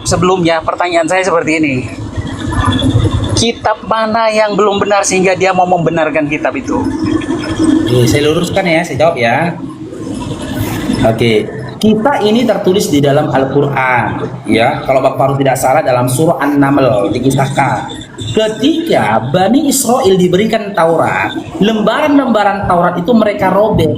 sebelumnya, pertanyaan saya seperti ini. Kitab mana yang belum benar sehingga dia mau membenarkan kitab itu? Oke, saya luruskan ya, saya jawab ya. Oke, kita ini tertulis di dalam Al-Quran ya. Kalau Bang Farouk tidak salah dalam surah An-Naml dikisahkan ketika Bani Israel diberikan Taurat, lembaran-lembaran Taurat itu mereka robek,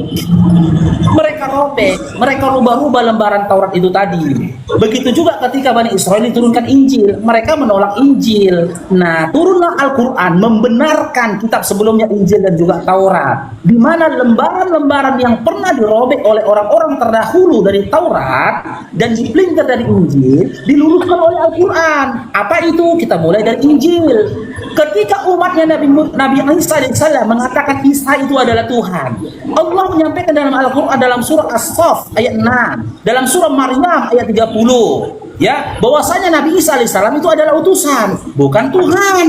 mereka rubah-rubah lembaran Taurat itu tadi. Begitu juga ketika Bani Israel diturunkan Injil, mereka menolak Injil. Nah, turunlah Al-Quran membenarkan kitab sebelumnya Injil dan juga Taurat, di mana lembaran-lembaran yang pernah dirobek oleh orang-orang terdahulu dari Taurat dan dipelintir dari Injil diluruskan oleh Al-Quran. Apa itu? Kita mulai dari Injil. Ketika umatnya Nabi Isa alaihissalam mengatakan Isa itu adalah Tuhan, Allah menyampaikan dalam Al-Quran dalam surah As-Saff ayat 6, dalam surah Maryam ayat 30 ya, bahwasanya Nabi Isa alaihissalam itu adalah utusan, bukan Tuhan.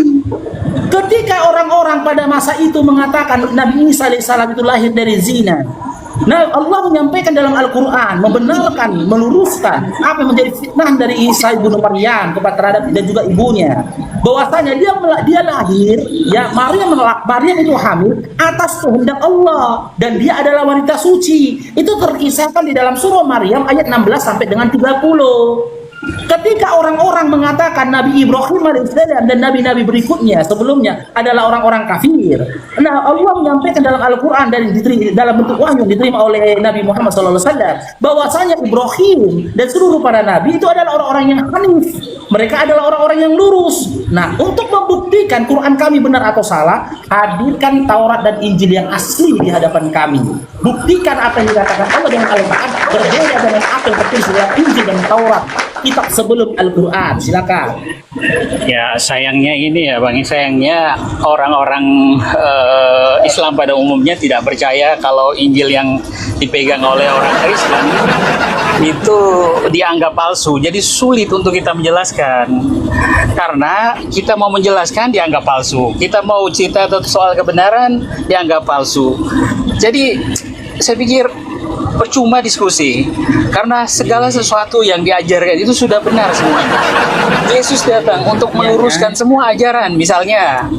Ketika orang-orang pada masa itu mengatakan Nabi Isa alaihissalam itu lahir dari zina, nah Allah menyampaikan dalam Al-Quran, membenarkan, meluruskan apa yang menjadi fitnah dari Isa ibnu Maryam terhadap dan juga ibunya, bahwasanya dia lahir ya, Maryam itu hamil atas kehendak Allah dan dia adalah wanita suci. Itu terkisahkan di dalam surah Maryam ayat 16 sampai dengan 30. Ketika orang-orang mengatakan Nabi Ibrahim alaihissalam dan nabi-nabi berikutnya sebelumnya adalah orang-orang kafir, nah Allah menyampaikan dalam Al-Quran dan dalam bentuk wahyu yang diterima oleh Nabi Muhammad SAW bahwasanya Ibrahim dan seluruh para nabi itu adalah orang-orang yang hanif, mereka adalah orang-orang yang lurus. Nah, untuk membuktikan Quran kami benar atau salah, hadirkan Taurat dan Injil yang asli di hadapan kami. Buktikan apa yang dikatakan Allah dengan Al-Quran berbeda dengan apa yang tertulis dalam Injil dan Taurat, kitab sebelum Al-Quran. Silakan. Ya, sayangnya ini ya Bang, sayangnya orang-orang Islam pada umumnya tidak percaya kalau Injil yang dipegang oleh orang Kristen itu dianggap palsu. Jadi sulit untuk kita menjelaskan. Karena kita mau menjelaskan dianggap palsu. Kita mau cerita soal kebenaran dianggap palsu. Jadi saya pikir percuma diskusi, karena segala sesuatu yang diajarkan itu sudah benar semuanya. Yesus datang untuk meluruskan semua ajaran. Misalnya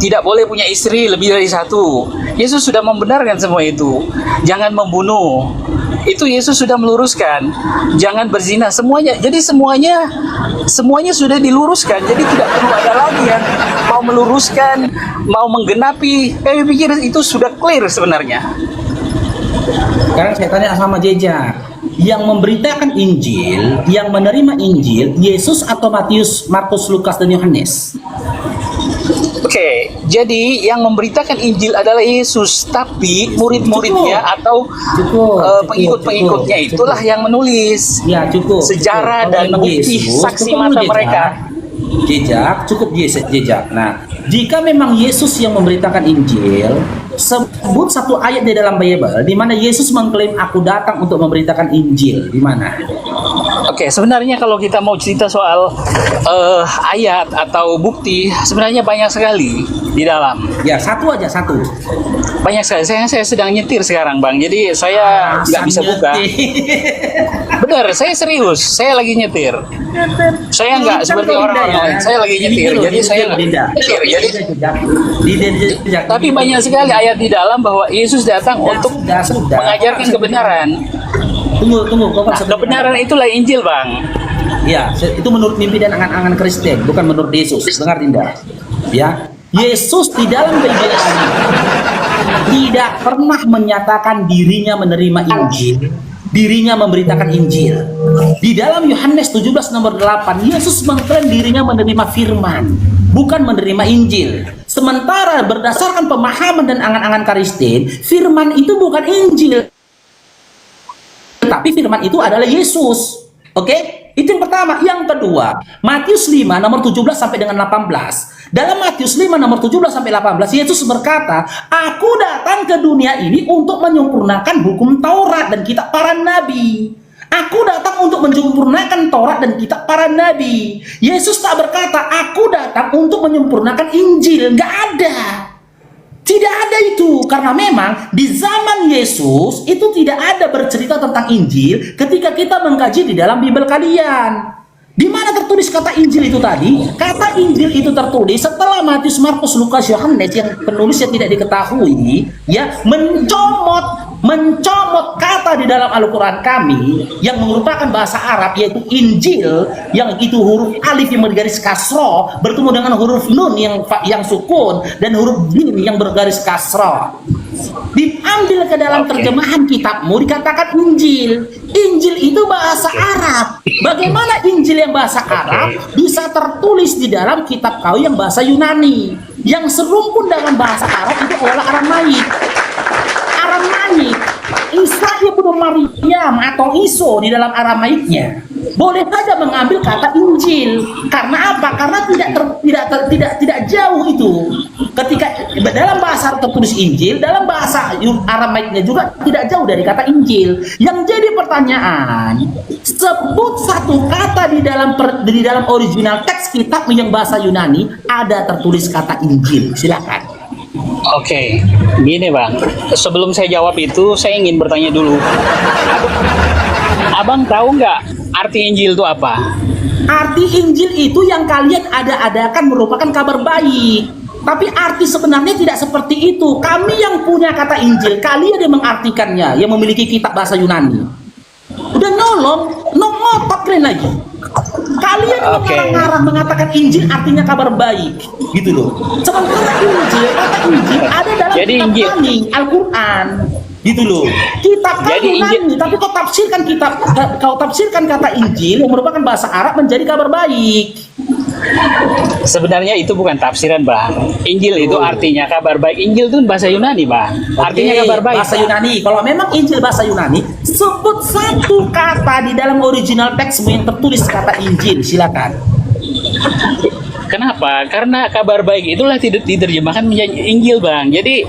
tidak boleh punya istri lebih dari satu, Yesus sudah membenarkan semua itu. Jangan membunuh, itu Yesus sudah meluruskan. Jangan berzina, semuanya. Jadi semuanya sudah diluruskan. Jadi tidak perlu ada lagi yang mau meluruskan, mau menggenapi. Saya pikir itu sudah clear sebenarnya. Sekarang saya tanya sama Jeja, yang memberitakan Injil, yang menerima Injil, Yesus atau Matius, Markus, Lukas, dan Yohanes? Oke, jadi yang memberitakan Injil adalah Yesus, tapi murid-muridnya atau pengikut-pengikutnya itulah yang menulis. Ya, cukup. Sejarah dan bukti saksi mata mereka. Jejak, cukup jejak. Nah, jika memang Yesus yang memberitakan Injil, sebut satu ayat di dalam Bible di mana Yesus mengklaim aku datang untuk memberitakan Injil. Di mana? Oke, sebenarnya kalau kita mau cerita soal ayat atau bukti, sebenarnya banyak sekali di dalam. Ya, satu aja, satu. Banyak sekali. Saya sedang nyetir sekarang, Bang. Jadi saya nggak bisa buka. Benar, saya serius. Saya lagi nyetir. Saya nggak seperti orang-orang lain. Saya lagi nyetir, jadi saya nggak nyetir. Tapi banyak sekali ayat di dalam bahwa Yesus datang untuk mengajarkan kebenaran. Tunggu, kau kan Kebenaran itulah Injil, Bang. Ya, itu menurut mimpi dan angan-angan Kristen, bukan menurut Yesus. Dengar Dinda. Ya, Yesus di dalam Bible ini tidak pernah menyatakan dirinya menerima Injil, dirinya memberitakan Injil. Di dalam Yohanes 17 nomor 8, Yesus mengklaim dirinya menerima firman, bukan menerima Injil. Sementara berdasarkan pemahaman dan angan-angan Kristen, firman itu bukan Injil, tapi firman itu adalah Yesus. Oke? Itu yang pertama. Yang kedua, Matius 5 nomor 17 sampai dengan 18. Dalam Matius 5 nomor 17 sampai 18, Yesus berkata, "Aku datang ke dunia ini untuk menyempurnakan hukum Taurat dan kitab para nabi." Aku datang untuk menyempurnakan Taurat dan kitab para nabi. Yesus tak berkata, "Aku datang untuk menyempurnakan Injil." Nggak ada. Tidak ada itu, karena memang di zaman Yesus itu tidak ada bercerita tentang Injil ketika kita mengkaji di dalam Bible kalian. Di mana tertulis kata Injil itu tadi? Kata Injil itu tertulis setelah Matius, Markus, Lukas, Yohanes yang penulisnya tidak diketahui, ya, mencomot kata di dalam Al-Quran kami yang merupakan bahasa Arab, yaitu Injil, yang itu huruf alif yang bergaris kasroh bertemu dengan huruf nun yang sukun dan huruf jim yang bergaris kasroh. Diambil ke dalam terjemahan kitabmu, dikatakan Injil. Injil itu bahasa Arab. Bagaimana Injil yang bahasa Arab bisa tertulis di dalam kitab kau yang bahasa Yunani? Yang serumpun dengan bahasa Arab itu adalah Aramaik. Isa ibnu Maryam atau Iso di dalam Aramaiknya boleh saja mengambil kata Injil. Karena apa? Karena tidak jauh itu. Ketika dalam bahasa Arab tertulis Injil, dalam bahasa Aramaiknya juga tidak jauh dari kata Injil. Yang jadi pertanyaan, sebut satu kata di dalam original teks kitab yang bahasa Yunani ada tertulis kata Injil. Silakan. Oke, gini Bang. Sebelum saya jawab itu, saya ingin bertanya dulu. Abang tahu nggak arti Injil itu apa? Arti Injil itu yang kalian ada-adakan merupakan kabar baik. Tapi arti sebenarnya tidak seperti itu. Kami yang punya kata Injil, kalian yang mengartikannya, yang memiliki kitab bahasa Yunani. Udah ngotot kalian lagi. Kalian mengarang-arang mengatakan Injil artinya kabar baik, gitu loh. Sementara kata Injil ada dalam kitab kami, Al-Quran, gitu loh. Kitab kami Yunani, tapi kau tafsirkan kata Injil yang merupakan bahasa Arab menjadi kabar baik. Sebenarnya itu bukan tafsiran, Bang. Injil itu artinya kabar baik. Injil itu bahasa Yunani, Bang. Artinya kabar baik. Bahasa Yunani. Kalau memang Injil bahasa Yunani, sebut satu kata di dalam original teksmu yang tertulis kata Injil. Silakan. Kenapa? Karena kabar baik itulah tidak diterjemahkan menjadi Injil, Bang. Jadi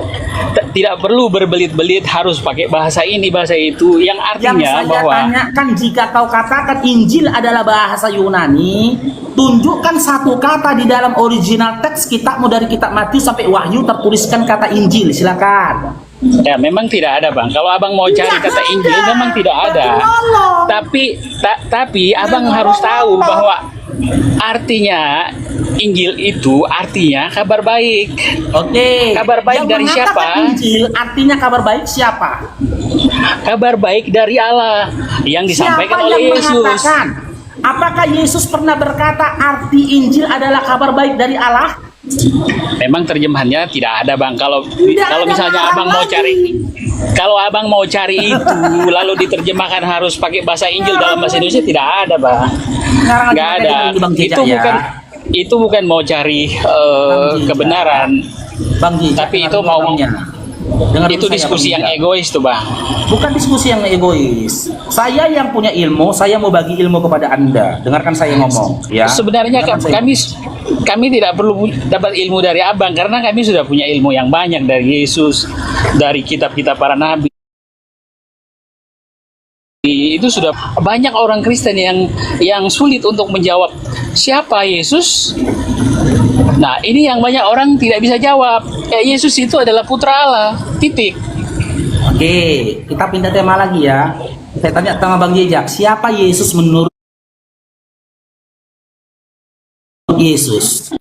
tidak perlu berbelit-belit harus pakai bahasa ini, bahasa itu. Yang artinya yang saya tanyakan, jika kau katakan Injil adalah bahasa Yunani, tunjukkan satu kata di dalam original teks kitabmu dari kitab Matius sampai Wahyu tertuliskan kata Injil. Silakan. Ya, memang tidak ada, Bang. Kalau Abang mau cari kata Injil, memang tidak ada. Tapi Abang harus tahu bahwa artinya Injil itu artinya kabar baik. Oke. Kabar baik dari siapa? Injil artinya kabar baik siapa? Kabar baik dari Allah yang disampaikan oleh Yesus. Mengatakan? Apakah Yesus pernah berkata arti Injil adalah kabar baik dari Allah? Memang terjemahannya tidak ada, Bang. Kalau misalnya Abang mau cari, kalau Abang mau cari itu lalu diterjemahkan harus pakai bahasa Injil dalam bahasa Indonesia, tidak ada, Bang. Nggak ada. Itu bukan mau cari kebenaran, Bang Ji, tapi itu mau itu diskusi yang egois tuh, Bang. Bukan diskusi yang egois. Saya yang punya ilmu, saya mau bagi ilmu kepada Anda. Dengarkan saya ngomong, ya. Sebenarnya kami tidak perlu dapat ilmu dari Abang karena kami sudah punya ilmu yang banyak dari Yesus, dari kitab-kitab para nabi. Itu sudah banyak orang Kristen yang sulit untuk menjawab siapa Yesus. Nah, ini yang banyak orang tidak bisa jawab. Yesus itu adalah putra Allah. Titik. Oke, kita pindah tema lagi ya. Saya tanya sama Bang Jejak, siapa Yesus menurut Yesus.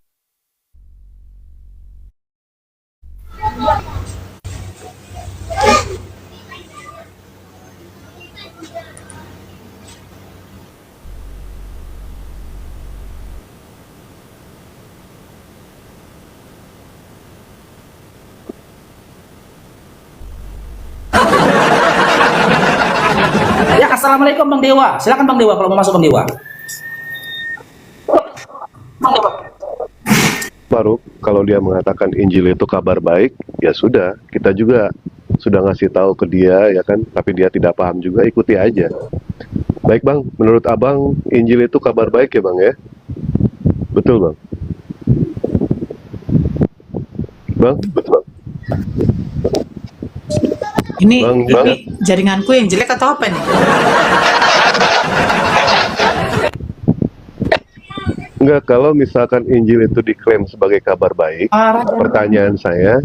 Ya, assalamualaikum Bang Dewa. Silakan Bang Dewa kalau mau masuk Bang Dewa. Faruk, kalau dia mengatakan Injil itu kabar baik, ya sudah, kita juga sudah ngasih tahu ke dia, ya kan, tapi dia tidak paham juga, ikuti aja. Baik Bang, menurut Abang, Injil itu kabar baik ya Bang ya? Betul Bang? Bang? Betul. Ini, Bang. ini jaringanku yang jelek atau apa nih? Enggak, kalau misalkan Injil itu diklaim sebagai kabar baik, pertanyaan saya,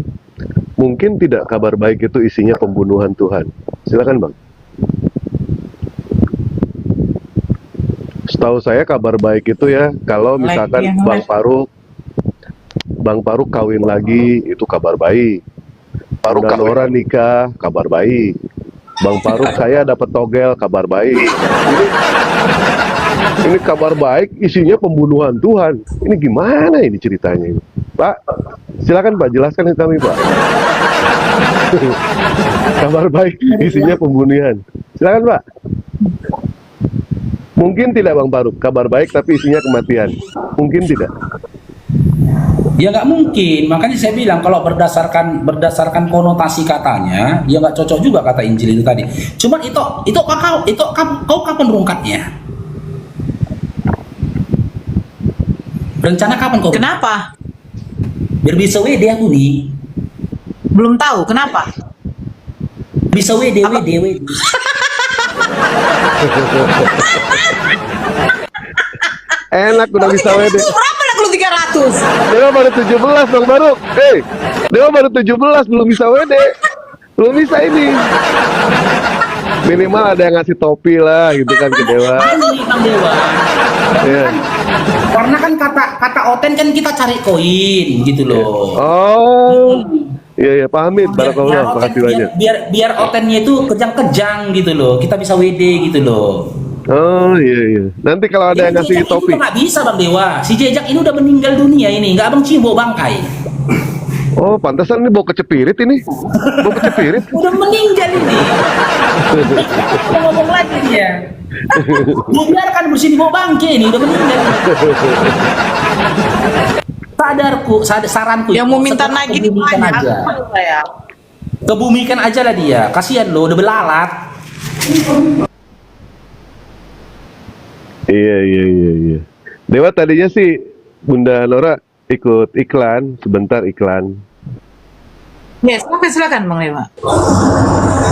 mungkin tidak kabar baik itu isinya pembunuhan Tuhan. Silakan Bang. Setahu saya kabar baik itu ya, kalau misalkan Bang Faruk kawin lagi, itu kabar baik. Bunda Nora nikah, kabar baik. Bang Faruk saya dapat togel, kabar baik. Ini kabar baik, isinya pembunuhan Tuhan. Ini gimana ini ceritanya ini? Pak, silakan Pak, jelaskan ke kami Pak. Kabar baik, isinya pembunuhan. Silakan Pak. Mungkin tidak Bang Faruk, kabar baik tapi isinya kematian. Mungkin tidak. Ya nggak mungkin, makanya saya bilang kalau berdasarkan konotasi katanya, ya nggak cocok juga kata Injil itu tadi. Cuman kau kapan rungkatnya? Rencana kapan kau? Kenapa? Biar bisa WD aku nih. Belum tahu, kenapa? Bisa WD. Enak udah bisa WD. Berapa nak lu 300? Dewa baru 17 Bang Faruk. Dewa baru 17 belum bisa WD. Belum bisa ini. Minimal ada yang ngasih topi lah gitu kan ke Dewa. Ini Bang Dewa. Iya. Karena kan kata Oten kan kita cari koin gitu loh. Oh. Iya pahami. Barakallah, makasih banyak. Biar Otennya itu kejang-kejang gitu loh. Kita bisa WD gitu loh. Oh iya. Nanti kalau ada yang ngasih topi. Itu nggak bisa Bang Dewa. Si Jejak ini udah meninggal dunia ini. Nggak Abang cium bau bangkai. Oh pantesan ini bau kecepirit ini. Bau kecepirit. Udah meninggal ini. Ngomong lagi dia. Biarkan bersih di bau bangkai ini. Udah meninggal. Saranku. Yang mau minta nagih kebumikan aja. Kebumikan aja lah dia. Kasihan loh, udah belalat. Iya. Dewa tadinya sih Bunda Nora ikut iklan, sebentar iklan. Ya, silakan Bang Dewa.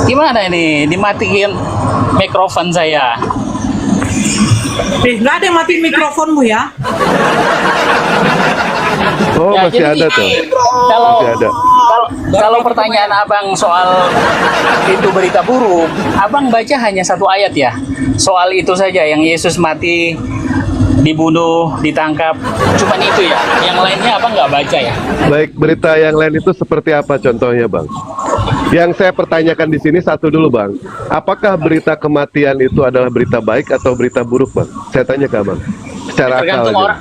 Gimana ini? Dimatiin mikrofon saya. Nggak ada yang matiin mikrofonmu ya? Oh Ya, masih jadi ada tuh. Kalau Masih ada. kalau pertanyaan Abang soal itu berita buruk, Abang baca hanya satu ayat ya. Soal itu saja yang Yesus mati, dibunuh, ditangkap. Cuman itu ya. Yang lainnya Abang nggak baca ya. Baik, berita yang lain itu seperti apa contohnya, Bang? Yang saya pertanyakan di sini satu dulu, Bang. Apakah berita kematian itu adalah berita baik atau berita buruk, Bang? Saya tanya ke Abang. Secara akal aja.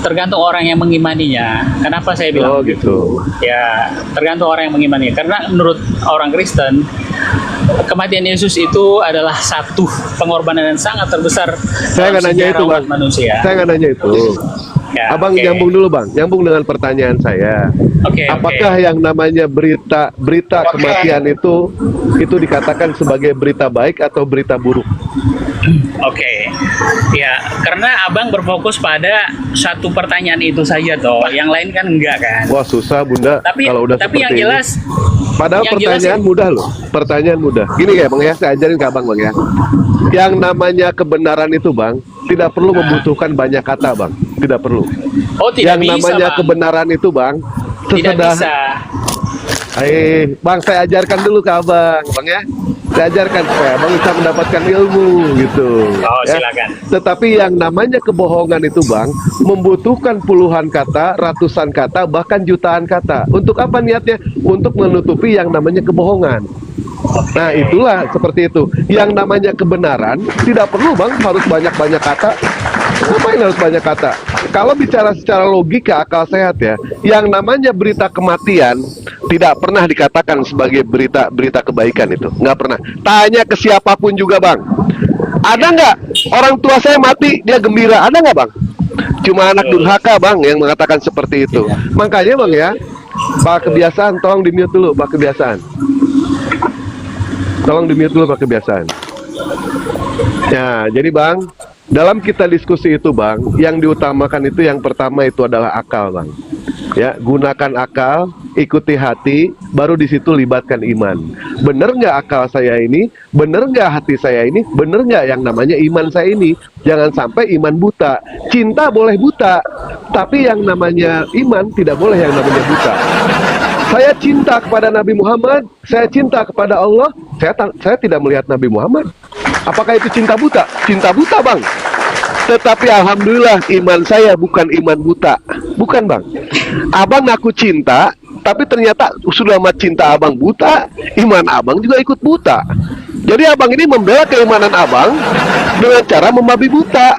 Tergantung orang yang mengimaninya. Kenapa saya bilang Oh gitu. Ya, tergantung orang yang mengimaninya. Karena menurut orang Kristen, kematian Yesus itu adalah satu pengorbanan yang sangat terbesar Saya nggak dalam nanya sejarah itu, Bang. umat manusia. Saya nggak nanya itu. Ya, Abang oke. nyambung dulu, Bang. Nyambung dengan pertanyaan saya. Oke, Apakah yang namanya berita kematian itu dikatakan sebagai berita baik atau berita buruk? Oke, ya karena abang berfokus pada satu pertanyaan itu saja toh, yang lain kan enggak kan. Wah susah Bunda kalau udah Tapi yang seperti jelas, ini. Padahal yang jelas pertanyaan mudah loh. Pertanyaan mudah. Gini ya Bang ya, saya ajarin ke Abang Bang ya. Yang namanya kebenaran itu Bang, tidak perlu membutuhkan banyak kata Bang. Tidak perlu. Oh tidak Yang bisa namanya bang, kebenaran itu Bang, tidak bisa. Bang saya ajarkan dulu ke Abang ya. Saya ajarkan supaya abang bisa mendapatkan ilmu gitu. Oh, ya. silakan. Tetapi yang namanya kebohongan itu bang membutuhkan puluhan kata, ratusan kata, bahkan jutaan kata. Untuk apa niatnya? Untuk menutupi yang namanya kebohongan. Nah itulah seperti itu. Yang namanya kebenaran tidak perlu bang harus banyak-banyak kata. Ngapain harus banyak kata? Kalau bicara secara logika akal sehat ya, yang namanya berita kematian tidak pernah dikatakan sebagai berita kebaikan itu, nggak pernah. Tanya ke siapapun juga bang. Ada nggak orang tua saya mati dia gembira? Ada nggak bang? Cuma anak durhaka bang yang mengatakan seperti itu. Makanya bang ya, pak kebiasaan tolong di mute dulu pak kebiasaan. Tolong di mute dulu pak kebiasaan. Ya jadi bang. Dalam kita diskusi itu bang, yang diutamakan itu yang pertama itu adalah akal bang. Ya, gunakan akal, ikuti hati, baru di situ libatkan iman. Bener nggak akal saya ini? Bener nggak hati saya ini? Bener nggak yang namanya iman saya ini? Jangan sampai iman buta. Cinta boleh buta, tapi yang namanya iman tidak boleh yang namanya buta. Saya cinta kepada Nabi Muhammad, saya cinta kepada Allah, saya tidak melihat Nabi Muhammad. Apakah itu cinta buta? Cinta buta bang. Tetapi alhamdulillah iman saya bukan iman buta. Bukan bang. Abang ngaku cinta, tapi ternyata sudah amat cinta abang buta, iman abang juga ikut buta. Jadi abang ini membela keimanan abang dengan cara membabi buta.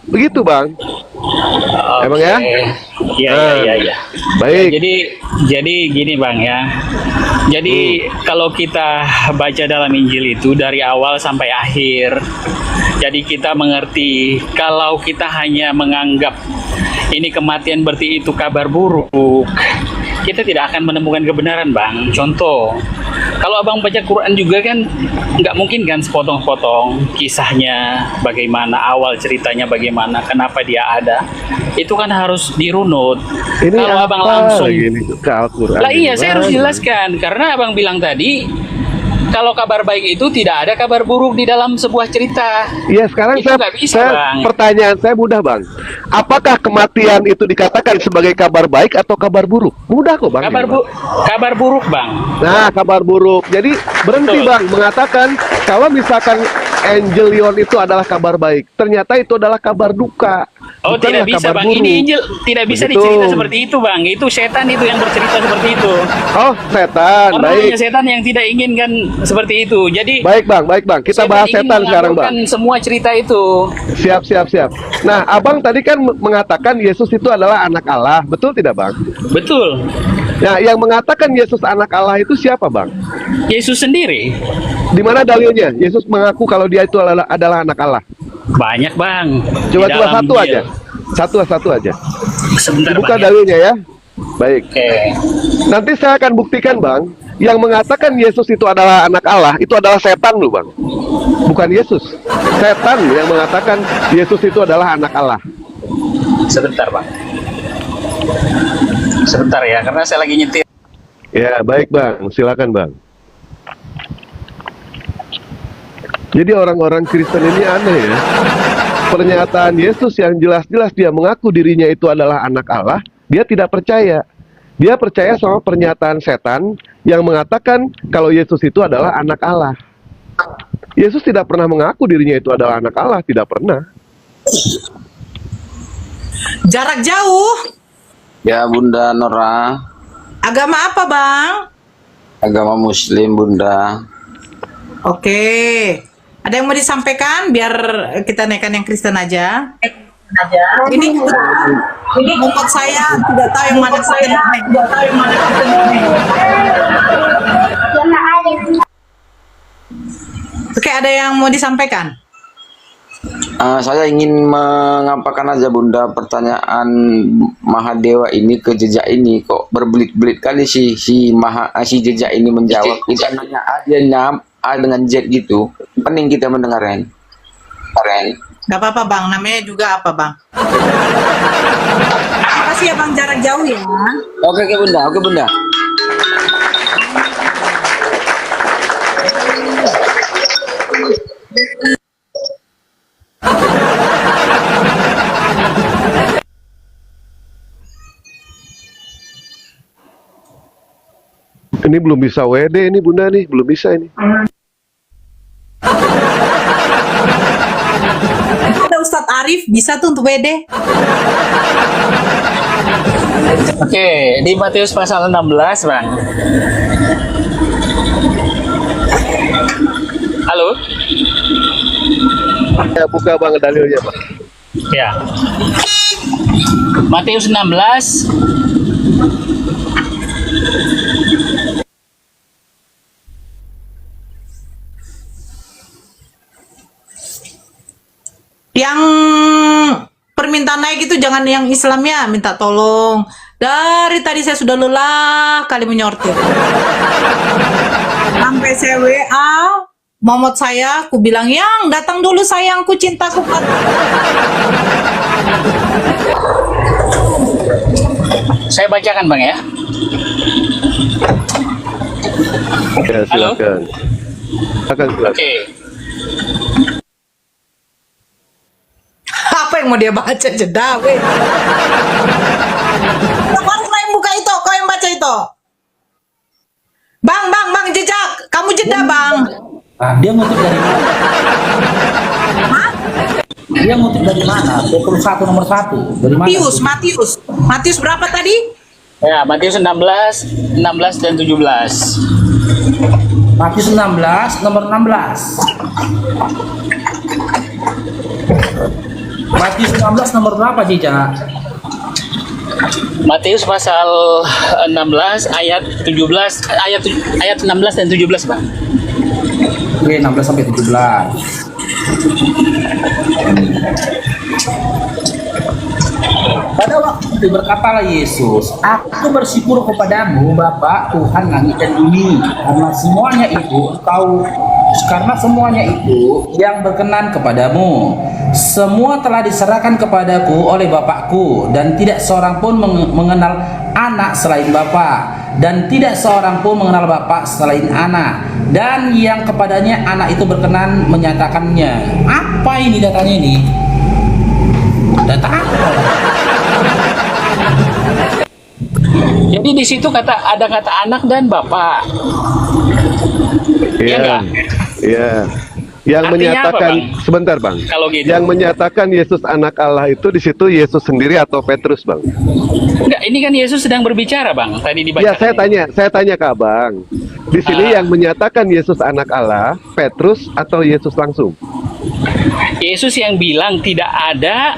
Begitu bang. Emang ya? Iya. Baik. Jadi gini bang ya. Jadi kalau kita baca dalam Injil itu dari awal sampai akhir, jadi kita mengerti kalau kita hanya menganggap ini kematian berarti itu kabar buruk, kita tidak akan menemukan kebenaran bang. Contoh, kalau abang baca Quran juga kan nggak mungkin kan sepotong-potong kisahnya bagaimana, awal ceritanya bagaimana, kenapa dia ada. Itu kan harus dirunut. Ini Kalau abang apa langsung lagi ini ke Al-Quran? lah iya, saya harus Gimana? jelaskan karena abang bilang tadi kalau kabar baik itu tidak ada kabar buruk di dalam sebuah cerita. Iya sekarang Itu nggak bisa, Bang. pertanyaan saya mudah bang. Apakah kematian itu dikatakan sebagai kabar baik atau kabar buruk? Mudah kok bang. Kabar buruk bang. Nah kabar buruk. Jadi berhenti Betul. bang mengatakan kalau misalkan Angelion itu adalah kabar baik, ternyata itu adalah kabar duka. Oh Bukanlah tidak bisa kabar bang, buruk. ini Injil tidak bisa Begitu. dicerita seperti itu bang. Itu setan itu yang bercerita seperti itu. Oh setan, Orang baik. punya setan yang tidak inginkan seperti itu. Jadi Baik bang. Kita bahas ingin setan sekarang bang. mengaburkan semua cerita itu. Siap. Nah abang tadi kan mengatakan Yesus itu adalah anak Allah, betul tidak bang? Betul. Nah yang mengatakan Yesus anak Allah itu siapa bang? Yesus sendiri Di mana dalilnya? Yesus mengaku kalau dia itu adalah anak Allah. banyak bang. Coba Di dalam satu Injil. aja. Satu aja. Sebentar Buka bang. dalilnya ya. Baik. Oke. Nanti saya akan buktikan bang. Yang mengatakan Yesus itu adalah anak Allah itu adalah setan loh bang. Bukan Yesus. Setan yang mengatakan Yesus itu adalah anak Allah. Sebentar bang. Sebentar ya, karena saya lagi nyetir. Ya baik bang. Silakan bang. Jadi orang-orang Kristen ini aneh ya. Pernyataan Yesus yang jelas-jelas dia mengaku dirinya itu adalah anak Allah, dia tidak percaya. Dia percaya sama pernyataan setan yang mengatakan kalau Yesus itu adalah anak Allah. Yesus tidak pernah mengaku dirinya itu adalah anak Allah, tidak pernah. Jarak jauh. Ya Bunda Nora, Agama apa bang? agama Muslim Bunda. Oke. Ada yang mau disampaikan biar kita naikkan yang Kristen aja. Ini membuat saya tidak tahu yang mana Kristen. Oke, ada yang mau disampaikan? Saya ingin mengampakan aja Bunda pertanyaan Mahadewa ini ke jejak ini kok berbelit-belit kali si jejak ini menjawab. Kita nanya A dia nyam A dengan Z gitu. Pening kita mendengarnya. Gak apa-apa bang, namanya juga apa bang? Makasih ya bang, jarak jauh ya. Oke Bunda. Ini belum bisa WD ini bunda nih, belum bisa ini. Arif bisa tuh untuk WD. Oke, di Matius pasal 16, Bang. Halo? Ya, buka bang dalilnya bang. Ya. Matius 16 Yang permintaan naik itu jangan yang Islamnya minta tolong. Dari tadi saya sudah lelah kali menyortir. Sampai saya WA, momot saya, aku bilang, yang datang dulu sayangku, cintaku. saya bacakan, Bang, ya. Ya, silakan. Silakan. Oke. Apa yang mau dia baca, jeda weh. Baru kau yang buka itu, kau yang baca itu. Bang, jejak, kamu jeda bang. Dia ngutip dari mana? Dia ngutip dari mana? 21 nomor 1. Dari mana? Matius berapa tadi? Ya, Matius 16 dan 17. Matius 16 nomor 16. Matius 16 nomor berapa, Cica? Matius pasal 16 ayat 17 ayat 16 dan 17, Bang. Oke, 16 sampai 17. Pada waktu itu berkatalah Yesus, aku bersyukur kepadamu Bapa Tuhan langit dan bumi, karena semuanya itu yang berkenan kepadamu. Semua telah diserahkan kepadaku oleh Bapakku, dan tidak seorang pun mengenal anak selain Bapa, dan tidak seorang pun mengenal Bapa selain anak, dan yang kepadanya anak itu berkenan menyatakannya. Apa ini datanya ini? Data apa? Jadi di situ ada kata anak dan bapak. Iya enggak? Iya. Yang Artinya menyatakan apa, Bang? sebentar bang. Kalau gitu. Yang menyatakan Yesus anak Allah itu di situ Yesus sendiri atau Petrus bang? Enggak, ini kan Yesus sedang berbicara, Bang. Tadi dibaca. Ya saya tanya ke abang. Di sini yang menyatakan Yesus anak Allah, Petrus atau Yesus langsung? Yesus yang bilang tidak ada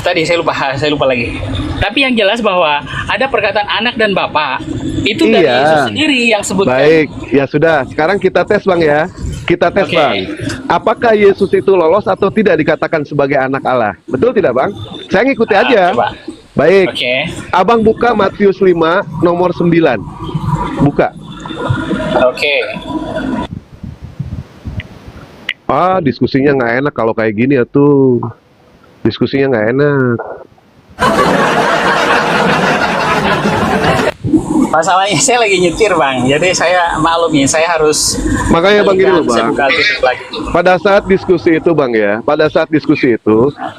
tadi saya lupa lagi. Tapi yang jelas bahwa ada perkataan anak dan bapak. Itu dari Yesus sendiri yang sebutkan. Baik, ya sudah. Sekarang kita tes bang ya. Kita tes bang. Apakah Yesus itu lolos atau tidak dikatakan sebagai anak Allah? Betul tidak bang? Saya ngikuti aja. Coba. Baik. Abang buka Matius 5 nomor 9. Buka. Diskusinya nggak enak kalau kayak gini ya tuh. Diskusinya nggak enak. Masalahnya saya lagi nyetir, Bang. Jadi saya maklum ya, saya harus. Makanya bang gini loh bang. Lagi. Pada saat diskusi itu bang ya,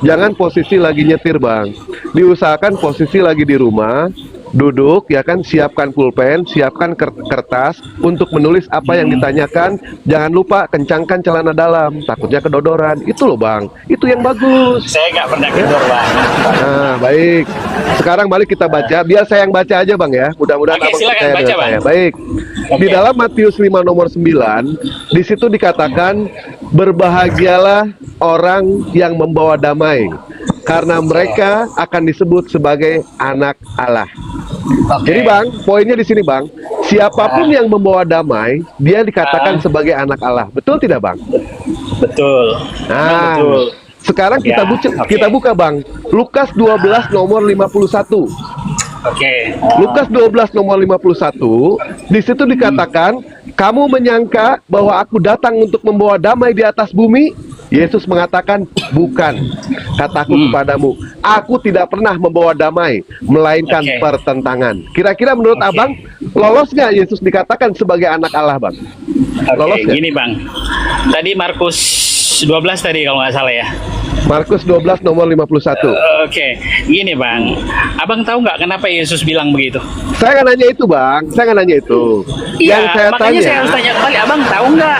jangan posisi lagi nyetir bang. Diusahakan posisi lagi di rumah, duduk ya kan, siapkan pulpen, siapkan kertas untuk menulis apa yang ditanyakan. Jangan lupa kencangkan celana dalam, takutnya kedodoran. Itu loh bang, itu yang bagus. Saya nggak pernah kedor, Bang. Nah baik, sekarang balik kita baca. Biar saya yang baca aja bang ya. Mudah-mudahan abang percaya dengan saya. Baik. Di dalam Matius 5 nomor 9, di situ dikatakan berbahagialah orang yang membawa damai, karena mereka akan disebut sebagai anak Allah. Jadi bang, poinnya di sini bang, siapapun yang membawa damai, dia dikatakan sebagai anak Allah. Betul tidak bang? Betul. Nah, betul. Sekarang kita buka bang, Lukas 12 nomor 51. Lukas 12 nomor 51, di situ dikatakan, kamu menyangka bahwa aku datang untuk membawa damai di atas bumi? Yesus mengatakan, bukan. Kataku kepadamu, aku tidak pernah membawa damai, melainkan pertentangan. Kira-kira menurut abang, lolos nggak Yesus dikatakan sebagai anak Allah bang? Lolos nggak? Gini bang, tadi Markus 12 tadi kalau nggak salah ya. Markus 12 nomor 51. Gini bang, abang tahu nggak kenapa Yesus bilang begitu? Saya nggak nanya itu bang, saya nggak nanya itu. Iya, Yang saya makanya tanya, saya harus tanya kembali, abang tahu nggak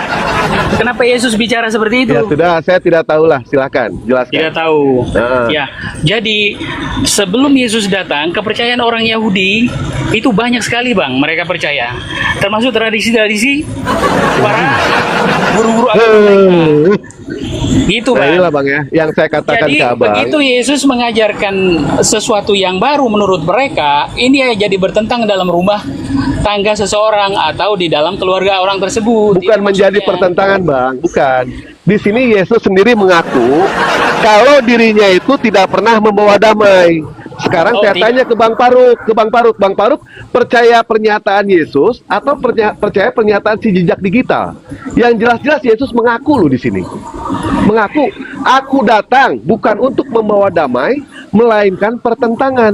Kenapa Yesus bicara seperti itu? Ya sudah, saya tidak tahu lah. Silakan, jelaskan. Tidak tahu. Heeh. Ya, jadi sebelum Yesus datang, kepercayaan orang Yahudi itu banyak sekali, Bang. Mereka percaya, termasuk tradisi-tradisi para guru-guru agama mereka. Gitu, Nah, Bang. inilah Bang ya, yang saya katakan Jadi ke Abang. begitu Yesus mengajarkan sesuatu yang baru menurut mereka, ini jadi bertentang dalam rumah tangga seseorang atau di dalam keluarga orang tersebut. Bukan Itu menjadi maksudnya. pertentangan, Bang. Bukan. Di sini Yesus sendiri mengaku kalau dirinya itu tidak pernah membawa damai. Sekarang Oh, saya tidak. tanya ke Bang Faruk, Bang Faruk percaya pernyataan Yesus atau percaya pernyataan si jejak digital? Yang jelas-jelas Yesus mengaku loh di sini. Mengaku, aku datang bukan untuk membawa damai, melainkan pertentangan.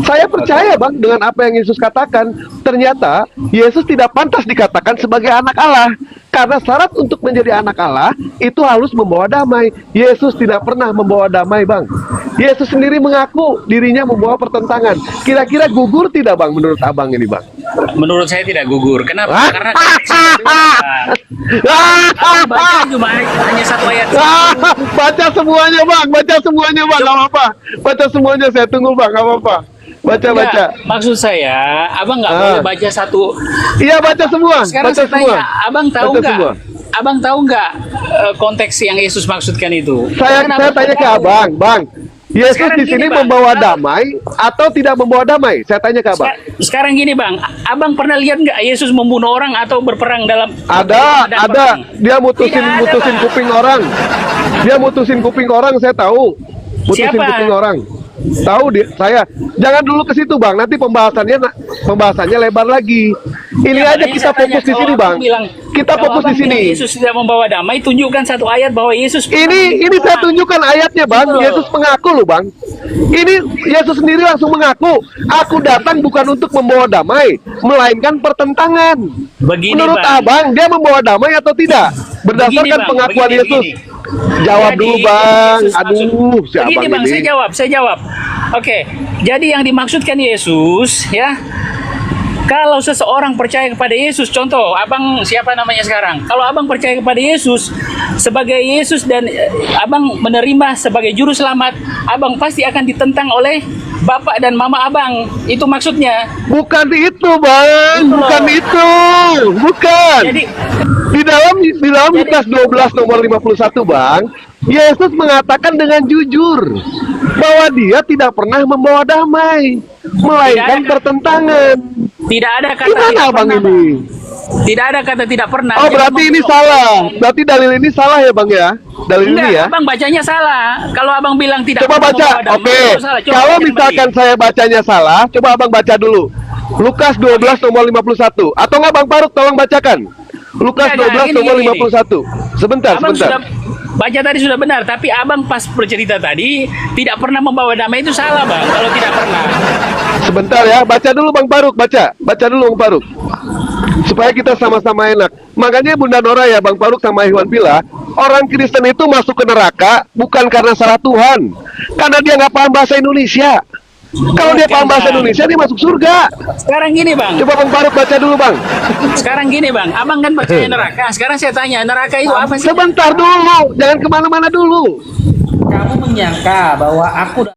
Saya percaya Bang dengan apa yang Yesus katakan. Ternyata Yesus tidak pantas dikatakan sebagai anak Allah. Karena syarat untuk menjadi anak Allah itu harus membawa damai. Yesus tidak pernah membawa damai, Bang. Yesus sendiri mengaku dirinya membawa pertentangan. Kira-kira gugur tidak, Bang, menurut Abang ini, Bang? Menurut saya tidak gugur. Kenapa? Hah? Karena Abang baca cuma hanya satu ayat. Baca semuanya, Bang. Baca semuanya, Bang. Gak apa-apa. Baca semuanya, saya tunggu, Bang. Gak apa-apa. Baca. Enggak, maksud saya, abang nggak boleh baca satu. Iya, baca semua. Sekarang Baca saya semua. tanya, abang tahu Baca nggak? semua. Abang tahu nggak konteks yang Yesus maksudkan itu? Saya Kenapa tanya ke tahu? Abang, Bang. Yesus Sekarang di sini gini, Bang. membawa Kalau- damai atau tidak membawa damai? Saya tanya ke Abang. Sekarang gini bang, abang pernah lihat nggak Yesus membunuh orang atau berperang dalam? Ada. perang? Dia mutusin Tidak ada, mutusin Bang. kuping orang. Dia mutusin kuping orang, saya tahu. Mutusin Siapa? kuping orang. Tahu saya. Jangan dulu ke situ, Bang. Nanti pembahasannya lebar lagi. Ini Ya, aja makanya kita saya tanya, fokus di kalau sini, abang Bang. bilang- Kita kalau fokus di abang bilang sini. Yesus tidak membawa damai, tunjukkan satu ayat bahwa Yesus. Ini saya tunjukkan ayatnya, Bang. Gitu loh. Yesus mengaku loh, Bang. Ini Yesus sendiri langsung mengaku, aku datang bukan untuk membawa damai, melainkan pertentangan. Begini, Menurut Bang. Abang, dia membawa damai atau tidak? Berdasarkan Begini, Bang. pengakuan Begini, Yesus. begini. Jawab Jadi, dulu, yang Bang. Yesus Aduh, si begini Abang bang, ini. saya jawab. Oke, jadi yang dimaksudkan Yesus, ya. Kalau seseorang percaya kepada Yesus, contoh, abang siapa namanya sekarang? Kalau abang percaya kepada Yesus sebagai Yesus dan abang menerima sebagai juru selamat, abang pasti akan ditentang oleh bapak dan mama abang. Itu maksudnya. Bukan itu, Bang. Itu loh. Bukan itu. Bukan. Jadi Di dalam Lukas 12 nomor 51, Bang, Yesus mengatakan dengan jujur bahwa dia tidak pernah membawa damai, melainkan Tidak ada. pertentangan. tidak ada kata Gimana tidak Abang pernah, ini? Bang. Tidak ada kata tidak pernah. Oh, Jadi berarti ini membunuh. salah. Berarti dalil ini salah ya, Bang ya? Dalil Enggak, ini ya? abang bacanya salah. Kalau abang bilang tidak Coba pernah baca. membawa damai, Oke. itu salah. Coba Kalau baca misalkan kembali. saya bacanya salah, coba Abang baca dulu. Lukas 12 nomor 51. Atau nggak Bang Faruk tolong bacakan. Lukas Enggak, 12 gini, nomor gini. 51. Sebentar, Abang sebentar. sudah baca tadi sudah benar, tapi abang pas bercerita tadi tidak pernah membawa damai itu salah bang. Kalau tidak pernah, Sebentar ya, baca dulu Bang Faruk, baca dulu Bang Faruk. Supaya kita sama-sama enak. Makanya Bunda Nora ya, Bang Faruk sama Iwan Pila, orang Kristen itu masuk ke neraka bukan karena salah Tuhan, karena dia nggak paham bahasa Indonesia. Kalau dia paham bahasa Indonesia, dia masuk surga. sekarang gini bang. Coba Bang Faruk baca dulu, Bang. Sekarang gini bang, abang kan percaya neraka. Sekarang saya tanya, neraka itu apa sih? Sebentar dulu, jangan kemana-mana dulu. Kamu menyangka bahwa aku